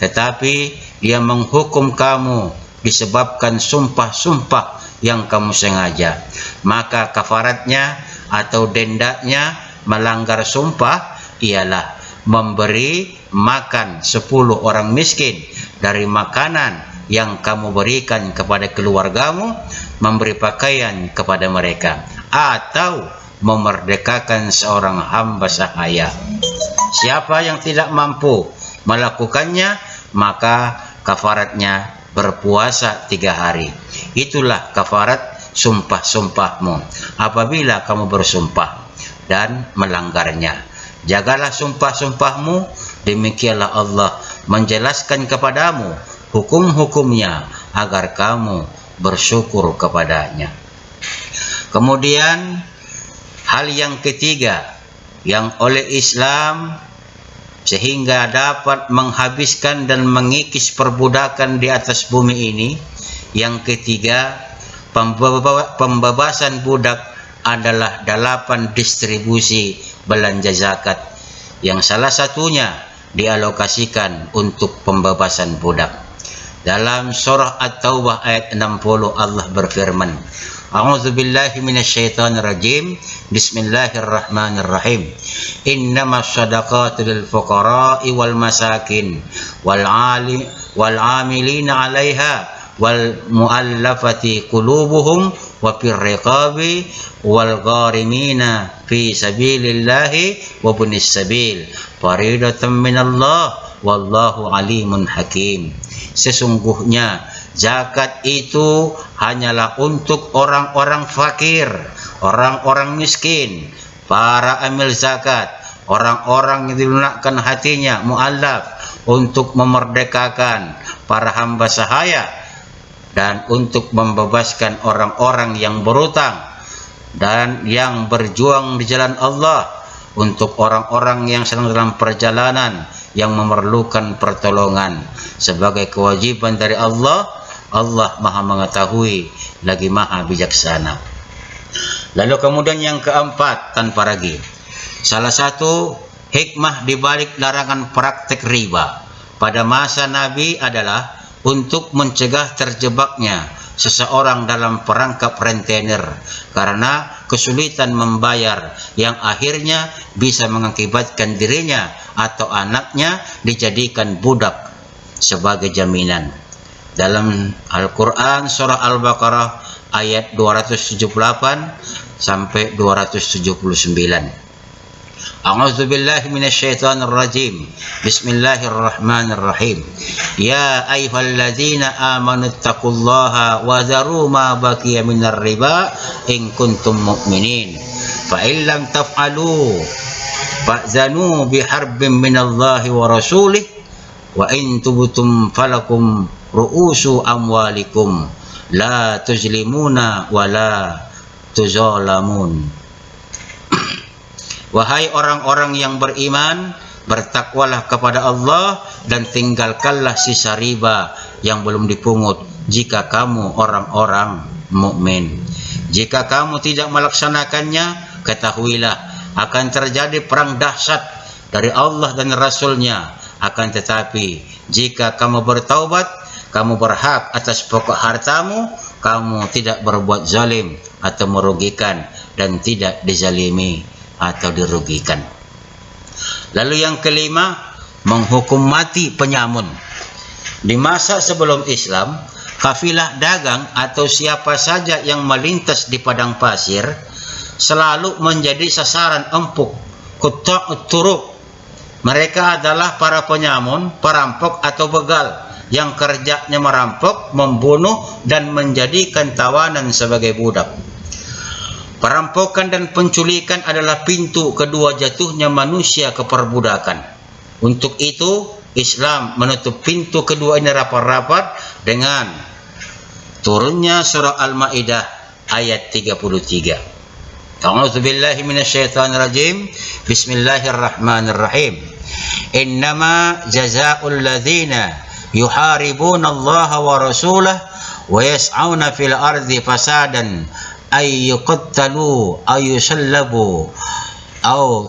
tetapi Dia menghukum kamu disebabkan sumpah-sumpah yang kamu sengaja. Maka kafaratnya atau dendanya melanggar sumpah ialah memberi makan 10 orang miskin dari makanan yang kamu berikan kepada keluargamu, memberi pakaian kepada mereka, atau memerdekakan seorang hamba sahaya. Siapa yang tidak mampu melakukannya, maka kafaratnya berpuasa 3 hari. Itulah kafarat sumpah-sumpahmu apabila kamu bersumpah dan melanggarnya. Jagalah sumpah-sumpahmu. Demikianlah Allah menjelaskan kepadamu hukum-hukumnya agar kamu bersyukur kepadanya. Kemudian hal yang ketiga yang oleh Islam sehingga dapat menghabiskan dan mengikis perbudakan di atas bumi ini, yang ketiga, pembebasan budak adalah 8 distribusi belanja zakat yang salah satunya dialokasikan untuk pembebasan budak. Dalam surah At-Taubah ayat 60 Allah berfirman, A'udzubillahi minasyaitonir rajim. Bismillahirrahmanirrahim. Innamas shadaqatu lil fuqara'i wal masakin wal 'amilina 'alaiha wal mu'allafati qulubuhum wa fir riqabi wal gharimina fi sabilillahi wa bunis sabil faridatan minallah wallahu alimun hakim. Sesungguhnya zakat itu hanyalah untuk orang-orang fakir, orang-orang miskin, para amil zakat, orang-orang yang dilunakkan hatinya, mu'allaf, untuk memerdekakan para hamba sahaya, dan untuk membebaskan orang-orang yang berutang dan yang berjuang di jalan Allah, untuk orang-orang yang sedang dalam perjalanan yang memerlukan pertolongan sebagai kewajiban dari Allah. Allah Maha mengetahui lagi Maha bijaksana. Lalu kemudian yang keempat, tanpa ragu, salah satu hikmah di balik larangan praktek riba pada masa Nabi adalah untuk mencegah terjebaknya seseorang dalam perangkap rentenir karena kesulitan membayar yang akhirnya bisa mengakibatkan dirinya atau anaknya dijadikan budak sebagai jaminan. Dalam Al-Quran surah Al-Baqarah ayat 278 sampai 279. A'udzubillahi minasyaitonir rajim. Bismillahirrahmanirrahim. Ya ayyuhalladzina amanu taqullaha wa dharu ma baqiya minar riba in kuntum mu'minin. Fa in lam taf'alu fa'zanu biharbin minallahi wa rasulih wa in tubtum falakum ru'usu amwalikum la tuzlimuna wa la tuzalamun. Wahai orang-orang yang beriman, bertakwalah kepada Allah dan tinggalkanlah sisa riba yang belum dipungut jika kamu orang-orang mukmin. Jika kamu tidak melaksanakannya, ketahuilah akan terjadi perang dahsyat dari Allah dan Rasul-Nya. Akan tetapi jika kamu bertaubat, kamu berhak atas pokok hartamu, kamu tidak berbuat zalim atau merugikan dan tidak dizalimi atau dirugikan. Lalu yang kelima, menghukum mati penyamun. Di masa sebelum Islam, kafilah dagang atau siapa saja yang melintas di padang pasir selalu menjadi sasaran empuk qutta' turuq. Mereka adalah para penyamun, perampok atau begal yang kerjanya merampok, membunuh dan menjadikan tawanan sebagai budak. Perampokan dan penculikan adalah pintu kedua jatuhnya manusia ke perbudakan. Untuk itu, Islam menutup pintu kedua ini rapat-rapat dengan turunnya surah Al-Maidah ayat 33. A'udzubillahi minasyaitonir rajim. Bismillahirrahmanirrahim. Innama jazaa'ul ladzina yuharibuna Allah wa rasulahu wa yas'auna fil ardi fasadan ay yuqattalu ay yusallabu aw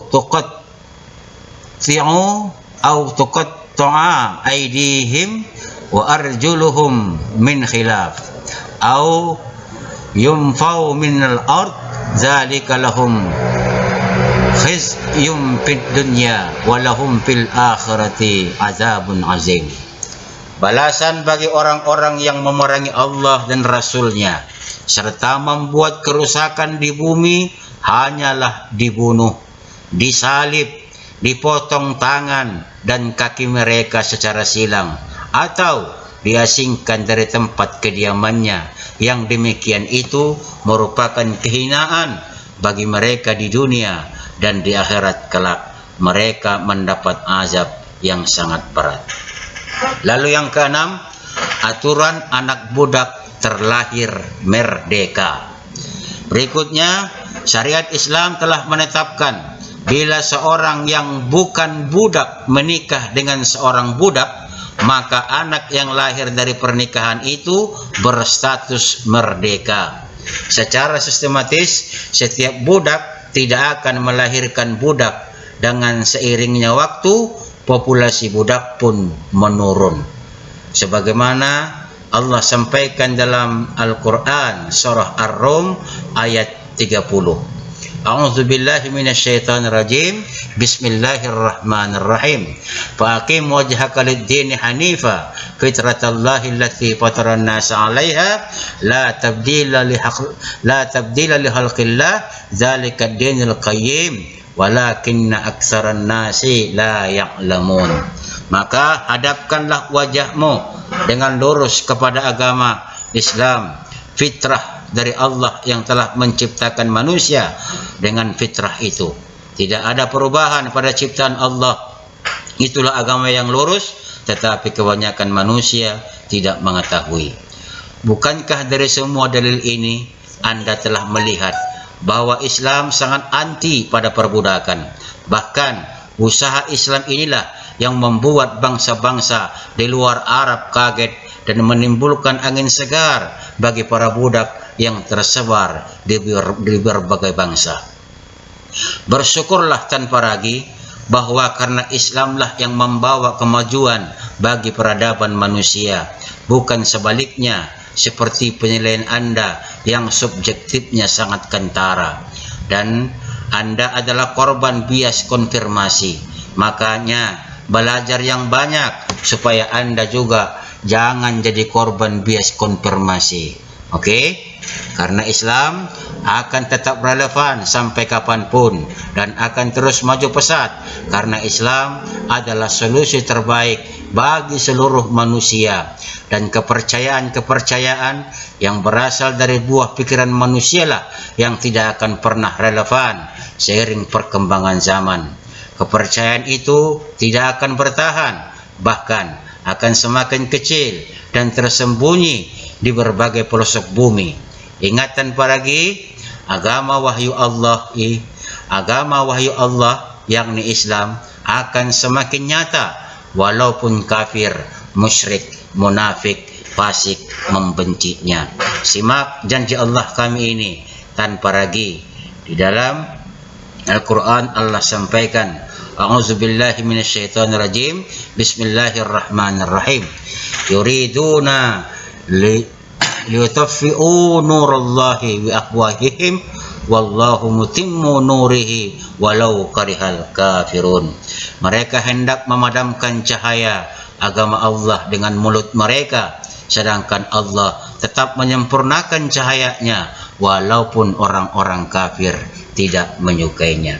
tuqatta'a aydihim wa arjuluhum min khilaf aw yunfaw min al-ard dzalika lahum khizyun fid dunya wa lahum fil akhirati azabun azim. Balasan bagi orang-orang yang memerangi Allah dan Rasul-Nya serta membuat kerusakan di bumi hanyalah dibunuh, disalib, dipotong tangan dan kaki mereka secara silang, atau diasingkan dari tempat kediamannya. Yang demikian itu merupakan kehinaan bagi mereka di dunia, dan di akhirat kelak mereka mendapat azab yang sangat berat. Lalu yang keenam, aturan anak budak terlahir merdeka. Berikutnya, syariat Islam telah menetapkan bila seorang yang bukan budak menikah dengan seorang budak, maka anak yang lahir dari pernikahan itu berstatus merdeka. Secara sistematis, setiap budak tidak akan melahirkan budak. Dengan seiringnya waktu, populasi budak pun menurun. Sebagaimana Allah sampaikan dalam Al-Quran surah Ar-Rum ayat 30. A'udzubillahi minasyaitonir rajim. Bismillahirrahmanirrahim. Faqim wajhaka lid-din hanifa fitratallahi allati fataran nas 'alaiha la tabdila li khalqillah dzalika ad-dinul qayyim walakinna aktsaran nasi la ya'lamun. Maka hadapkanlah wajahmu dengan lurus kepada agama Islam, fitrah dari Allah yang telah menciptakan manusia dengan fitrah itu. Tidak ada perubahan pada ciptaan Allah. Itulah agama yang lurus, tetapi kebanyakan manusia tidak mengetahui. Bukankah dari semua dalil ini Anda telah melihat bahwa Islam sangat anti pada perbudakan? Bahkan usaha Islam inilah yang membuat bangsa-bangsa di luar Arab kaget dan menimbulkan angin segar bagi para budak yang tersebar di berbagai bangsa. Bersyukurlah tanpa ragu bahwa karena Islamlah yang membawa kemajuan bagi peradaban manusia, bukan sebaliknya seperti penilaian Anda yang subjektifnya sangat kentara. Dan Anda adalah korban bias konfirmasi. Makanya belajar yang banyak supaya Anda juga jangan jadi korban bias konfirmasi. Oke? Karena Islam akan tetap relevan sampai kapanpun dan akan terus maju pesat, karena Islam adalah solusi terbaik bagi seluruh manusia, dan kepercayaan-kepercayaan yang berasal dari buah pikiran manusialah yang tidak akan pernah relevan seiring perkembangan zaman. Kepercayaan itu tidak akan bertahan, bahkan akan semakin kecil dan tersembunyi di berbagai pelosok bumi. Ingatan para lagi, agama wahyu Allah yakni Islam akan semakin nyata walaupun kafir, musyrik, munafik, fasik membencinya. Simak janji Allah kami ini tanpa ragu. Di dalam Al-Quran Allah sampaikan, A'udzubillahi minasyaitonirrajim. Bismillahirrahmanirrahim. Yuriduna liyutaffi'u nurallahi bi afwahihim wallahu mutimmu nurihi walau karihal kafirun. Mereka hendak memadamkan cahaya agama Allah dengan mulut mereka, sedangkan Allah tetap menyempurnakan cahayanya walaupun orang-orang kafir tidak menyukainya.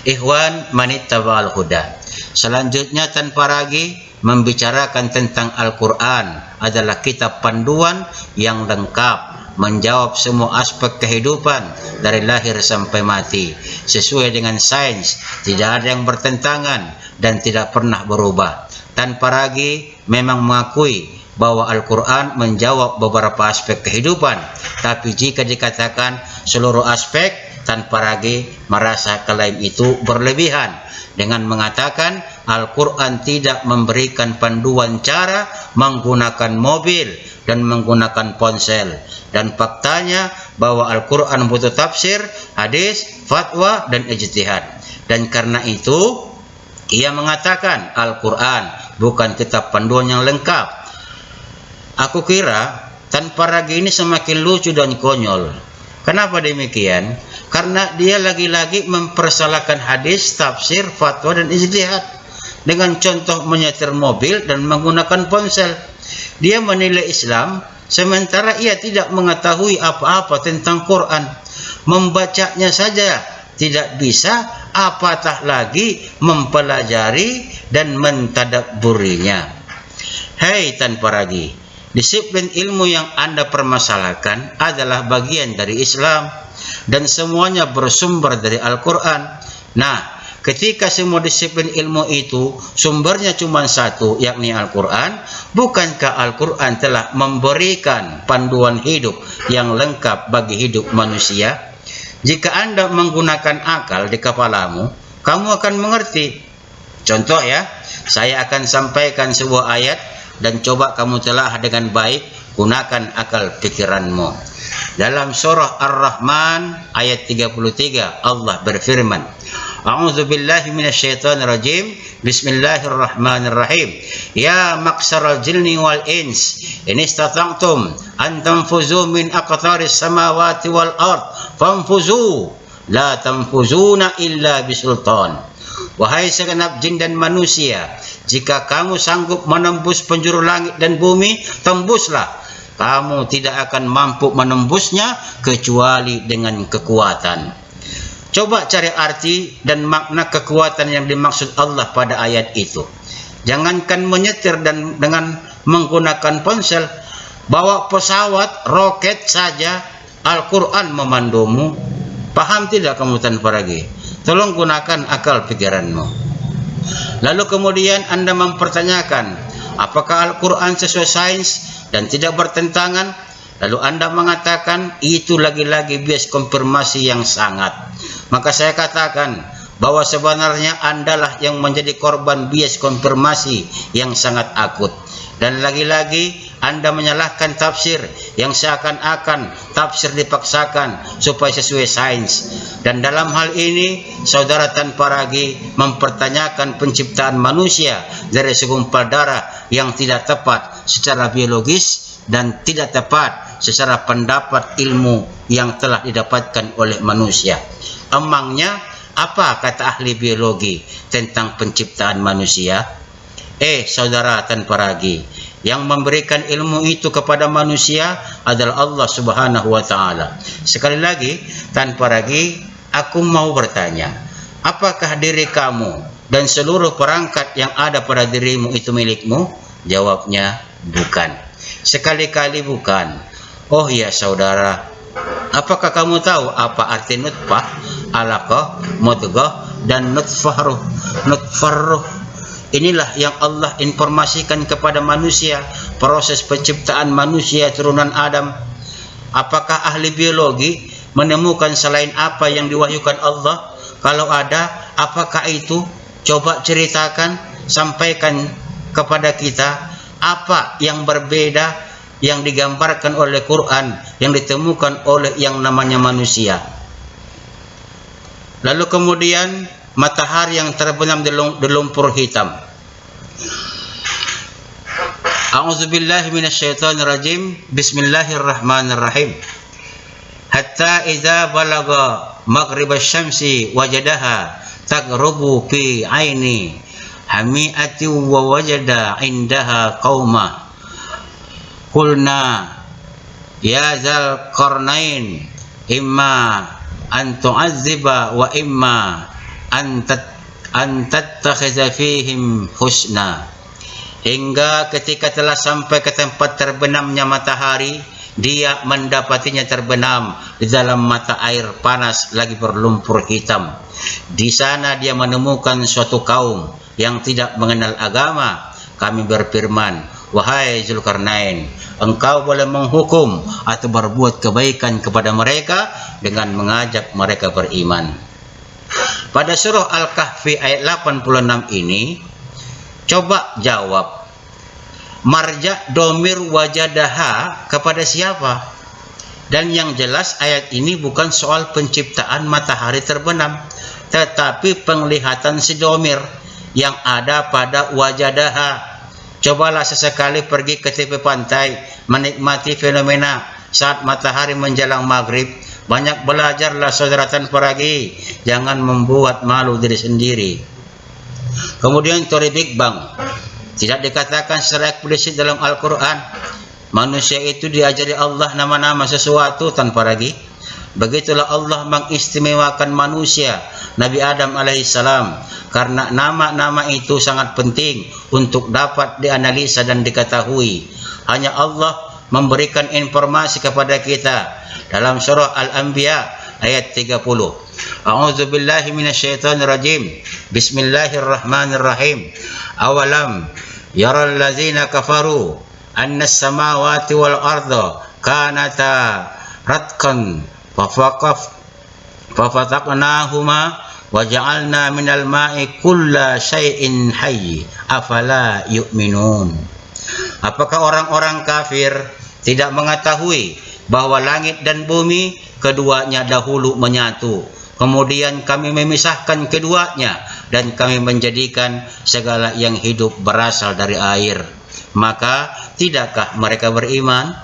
Ikhwan manittaba'al huda. Selanjutnya tanpa ragu, membicarakan tentang Al-Quran adalah kitab panduan yang lengkap, menjawab semua aspek kehidupan dari lahir sampai mati sesuai dengan sains, tidak ada yang bertentangan dan tidak pernah berubah. Tanpa ragu memang mengakui bahwa Al-Quran menjawab beberapa aspek kehidupan, tapi jika dikatakan seluruh aspek, tanpa ragu merasa klaim itu berlebihan dengan mengatakan Al-Quran tidak memberikan panduan cara menggunakan mobil dan menggunakan ponsel, dan faktanya bahwa Al-Quran butuh tafsir, hadis, fatwa, dan ijtihad. Dan karena itu ia mengatakan Al-Quran bukan kitab panduan yang lengkap. Aku kira tanpa ragu ini semakin lucu dan konyol. Kenapa demikian? Karena dia lagi-lagi mempersalahkan hadis, tafsir, fatwa, dan ijtihad dengan contoh menyetir mobil dan menggunakan ponsel. Dia menilai Islam sementara ia tidak mengetahui apa-apa tentang Quran. Membacanya saja tidak bisa, apatah lagi mempelajari dan mentadabburinya. Hei tanpa ragu, disiplin ilmu yang Anda permasalahkan adalah bagian dari Islam dan semuanya bersumber dari Al-Quran. Nah, ketika semua disiplin ilmu itu sumbernya cuma satu, yakni Al-Quran, bukankah Al-Quran telah memberikan panduan hidup yang lengkap bagi hidup manusia? Jika Anda menggunakan akal di kepalamu, kamu akan mengerti. Contoh ya, saya akan sampaikan sebuah ayat dan coba kamu telah dengan baik, gunakan akal pikiranmu. Dalam surah Ar-Rahman ayat 33 Allah berfirman, A'udzu billahi minasyaitonir rajim. Bismillahirrahmanirrahim. Ya maqsaral jinni wal ins, in istata'tum an tanfuzu min aqtaris samawati wal ard, fanfuzu la tanfuzuna illa bisultan. Wahai segenap jin dan manusia, jika kamu sanggup menembus penjuru langit dan bumi, tembuslah. Kamu tidak akan mampu menembusnya kecuali dengan kekuatan. Coba cari arti dan makna kekuatan yang dimaksud Allah pada ayat itu. Jangankan menyetir dan dengan menggunakan ponsel, bawa pesawat, roket saja, Al-Quran memandumu. Paham tidak kamu tanpa lagi? Tolong gunakan akal pikiranmu. Lalu kemudian Anda mempertanyakan, apakah Al-Quran sesuai sains dan tidak bertentangan? Lalu Anda mengatakan itu lagi-lagi bias konfirmasi yang sangat. Maka saya katakan bahwa sebenarnya Andalah yang menjadi korban bias konfirmasi yang sangat akut. Dan lagi-lagi Anda menyalahkan tafsir yang seakan-akan tafsir dipaksakan supaya sesuai sains. Dan dalam hal ini saudara tanpa ragu mempertanyakan penciptaan manusia dari segumpal darah yang tidak tepat secara biologis dan tidak tepat secara pendapat ilmu yang telah didapatkan oleh manusia. Emangnya apa kata ahli biologi tentang penciptaan manusia? Saudara tanpa ragu, yang memberikan ilmu itu kepada manusia adalah Allah Subhanahu wa taala. Sekali lagi tanpa ragu, aku mau bertanya, apakah diri kamu dan seluruh perangkat yang ada pada dirimu itu milikmu? Jawabnya bukan. Sekali-kali bukan. Oh ya saudara, apakah kamu tahu apa arti nutfah, alaqah, mudghah, dan nutfah ruh? Inilah yang Allah informasikan kepada manusia, proses penciptaan manusia turunan Adam. Apakah ahli biologi menemukan selain apa yang diwahyukan Allah? Kalau ada, apakah itu? Coba ceritakan, sampaikan kepada kita apa yang berbeda yang digambarkan oleh Quran yang ditemukan oleh yang namanya manusia. Lalu kemudian matahari yang terbenam di lumpur hitam. A'udzubillahi minasyaitonirrajim. Bismillahirrahmanirrahim. Hatta idza balagha maghribasy syamsi wajadaha taghrubu fi aini hami'ati wa wajada indaha qauma qulna ya zal qarnain imma an tu'azziba wa imma an tattakhiza fihim husna. Hingga ketika telah sampai ke tempat terbenamnya matahari, dia mendapatinya terbenam di dalam mata air panas lagi berlumpur hitam. Di sana dia menemukan suatu kaum yang tidak mengenal agama. Kami berfirman, wahai Zulkarnain, engkau boleh menghukum atau berbuat kebaikan kepada mereka dengan mengajak mereka beriman. Pada surah Al-Kahfi ayat 86 ini, coba jawab, marja domir wajadaha kepada siapa? Dan yang jelas ayat ini bukan soal penciptaan matahari terbenam, tetapi penglihatan si domir yang ada pada wajadaha. Cobalah sesekali pergi ke tepi pantai, menikmati fenomena saat matahari menjelang maghrib. Banyak belajarlah saudara tanpa ragu, jangan membuat malu diri sendiri. Kemudian teori Big Bang tidak dikatakan secara eksplisit dalam Al-Quran. Manusia itu diajari Allah nama-nama sesuatu tanpa ragu. Begitulah Allah mengistimewakan manusia Nabi Adam alaihissalam, karena nama-nama itu sangat penting untuk dapat dianalisa dan diketahui. Hanya Allah memberikan informasi kepada kita dalam surah Al-Anbiya ayat 30. A'udzubillahi minasyaitonirrajim. Bismillahirrahmanirrahim. Awalam yaral ladzina kafaru anna as-samawati wal arda kanata ratqan fafataqnahuma wa ja'alna minal ma'i kulla syai'in hayy afala yu'minun. Apakah orang-orang kafir tidak mengetahui bahwa langit dan bumi keduanya dahulu menyatu, kemudian kami memisahkan keduanya dan kami menjadikan segala yang hidup berasal dari air? Maka tidakkah mereka beriman?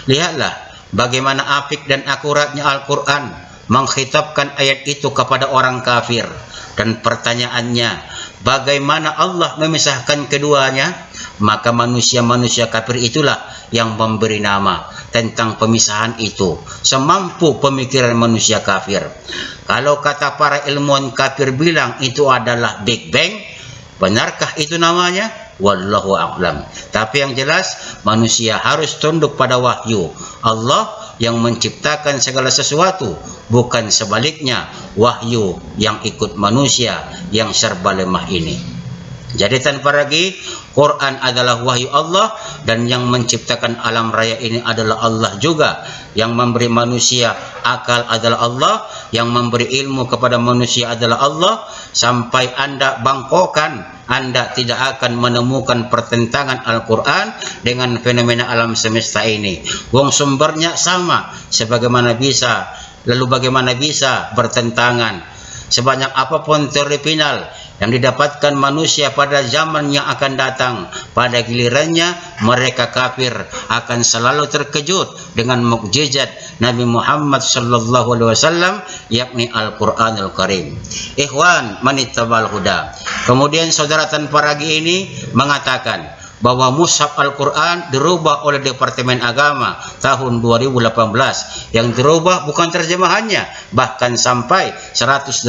Lihatlah bagaimana apik dan akuratnya Al-Quran mengkhitabkan ayat itu kepada orang kafir. Dan pertanyaannya, bagaimana Allah memisahkan keduanya? Maka manusia-manusia kafir itulah yang memberi nama tentang pemisahan itu, semampu pemikiran manusia kafir. Kalau kata para ilmuwan kafir bilang itu adalah Big Bang, benarkah itu namanya? Wallahu a'lam. Tapi yang jelas manusia harus tunduk pada wahyu Allah yang menciptakan segala sesuatu, bukan sebaliknya wahyu yang ikut manusia yang serba lemah ini. Jadi tanpa ragu, Quran adalah wahyu Allah, dan yang menciptakan alam raya ini adalah Allah juga. Yang memberi manusia akal adalah Allah, yang memberi ilmu kepada manusia adalah Allah. Sampai Anda bangkokan, Anda tidak akan menemukan pertentangan Al-Quran dengan fenomena alam semesta ini. Wong sumbernya sama, lalu bagaimana bisa bertentangan? Sebanyak apapun teori final yang didapatkan manusia pada zaman yang akan datang, pada gilirannya mereka kafir akan selalu terkejut dengan mukjizat Nabi Muhammad sallallahu alaihi wasallam, yakni Al-Qur'anul Karim. Ikhwan manittabal huda. Kemudian saudara tanpa ragu ini mengatakan bahwa mushaf Al-Quran dirubah oleh Departemen Agama tahun 2018. Yang dirubah bukan terjemahannya, bahkan sampai 186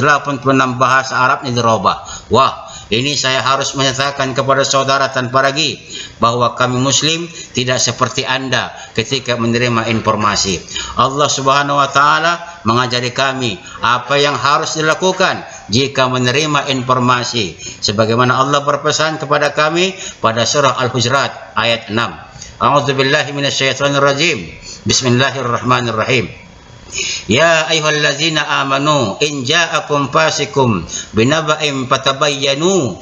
bahasa Arabnya dirubah. Wah, ini saya harus menyatakan kepada saudara tanpa ragu bahwa kami Muslim tidak seperti Anda ketika menerima informasi. Allah Subhanahu wa Ta'ala mengajari kami apa yang harus dilakukan jika menerima informasi, sebagaimana Allah berpesan kepada kami pada surah Al-Hujurat ayat 6. A'udzubillahi minasyaitonirrajim. Bismillahirrahmanirrahim. Ya ayyuhallazina amanu in ja'akum fasikum binaba'in fatabayyanu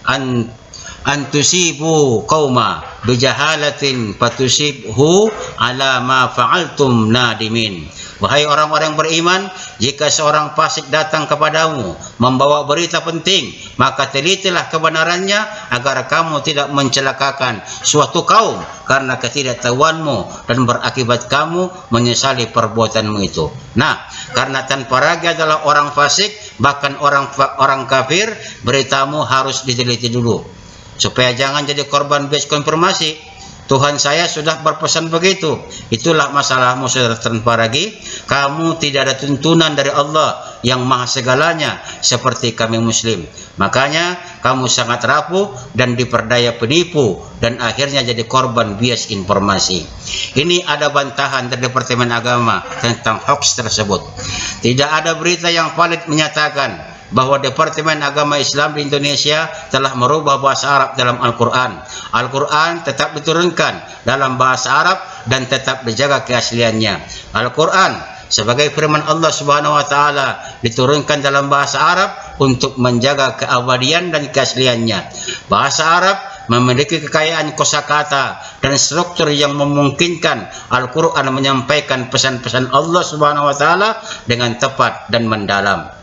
an tusibu qauma bijahalatin fatusibhu ala ma fa'altum nadimin. Wahai orang-orang beriman, jika seorang fasik datang kepadamu membawa berita penting, maka telitilah kebenarannya agar kamu tidak mencelakakan suatu kaum karena ketidaktahuanmu dan berakibat kamu menyesali perbuatanmu itu. Nah, karena tanpa ragu adalah orang fasik, bahkan orang kafir, beritamu harus diteliti dulu supaya jangan jadi korban bias konfirmasi. Tuhan saya sudah berpesan begitu. Itulah masalahmu saudara tanpa ragu. Kamu tidak ada tuntunan dari Allah yang maha segalanya seperti kami Muslim. Makanya kamu sangat rapuh dan diperdaya penipu dan akhirnya jadi korban bias informasi. Ini ada bantahan dari Departemen Agama tentang hoax tersebut. Tidak ada berita yang valid menyatakan bahwa Departemen Agama Islam di Indonesia telah merubah bahasa Arab dalam Al-Quran. Al-Quran tetap diturunkan dalam bahasa Arab dan tetap dijaga keasliannya. Al-Quran sebagai firman Allah Subhanahu wa Ta'ala diturunkan dalam bahasa Arab untuk menjaga keabadian dan keasliannya. Bahasa Arab memiliki kekayaan kosakata dan struktur yang memungkinkan Al-Quran menyampaikan pesan-pesan Allah Subhanahu wa Ta'ala dengan tepat dan mendalam.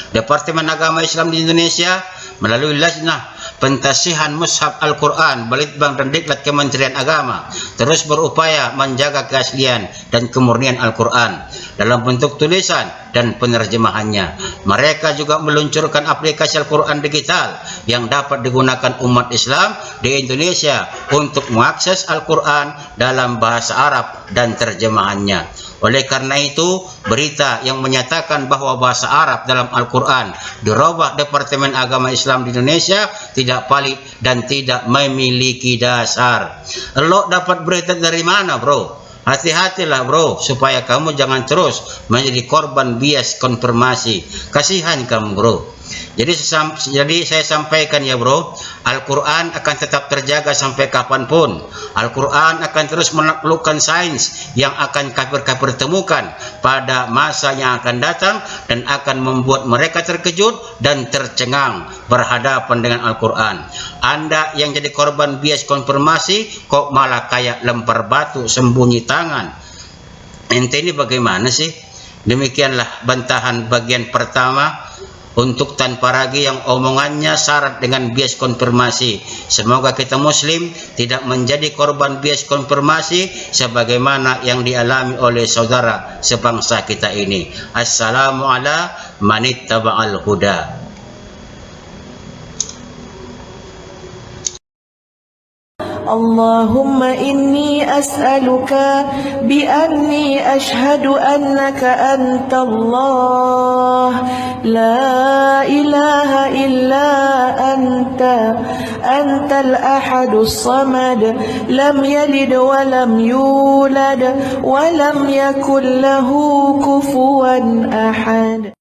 Departemen Agama Islam di Indonesia melalui Lajnah Pentasihan Mushaf Al-Quran, Balitbang dan Diklat Kementerian Agama terus berupaya menjaga keaslian dan kemurnian Al-Quran dalam bentuk tulisan dan penerjemahannya. Mereka juga meluncurkan aplikasi Al-Quran digital yang dapat digunakan umat Islam di Indonesia untuk mengakses Al-Quran dalam bahasa Arab dan terjemahannya. Oleh karena itu, berita yang menyatakan bahwa bahasa Arab dalam Al-Quran dirubah Departemen Agama Islam di Indonesia tidak valid dan tidak memiliki dasar. Lo dapat berita dari mana, bro? Hati-hatilah bro, supaya kamu jangan terus menjadi korban bias konfirmasi. Kasihan kamu bro. Jadi saya sampaikan ya bro, Al-Quran akan tetap terjaga sampai kapanpun. Al-Quran akan terus menaklukkan sains yang akan kafir-kafir temukan pada masa yang akan datang, dan akan membuat mereka terkejut dan tercengang berhadapan dengan Al-Quran. Anda yang jadi korban bias konfirmasi kok malah kayak lempar batu sembunyi tangan. Ente ini bagaimana sih? Demikianlah bantahan bagian pertama untuk tanpa ragu yang omongannya syarat dengan bias konfirmasi. Semoga kita muslim tidak menjadi korban bias konfirmasi sebagaimana yang dialami oleh saudara sebangsa kita ini. Assalamualaikum manittaba'al huda. اللهم إني أسألك بأني أشهد أنك أنت الله لا إله إلا أنت الأحد الصمد لم يلد ولم يولد ولم يكن له كفوا أحد.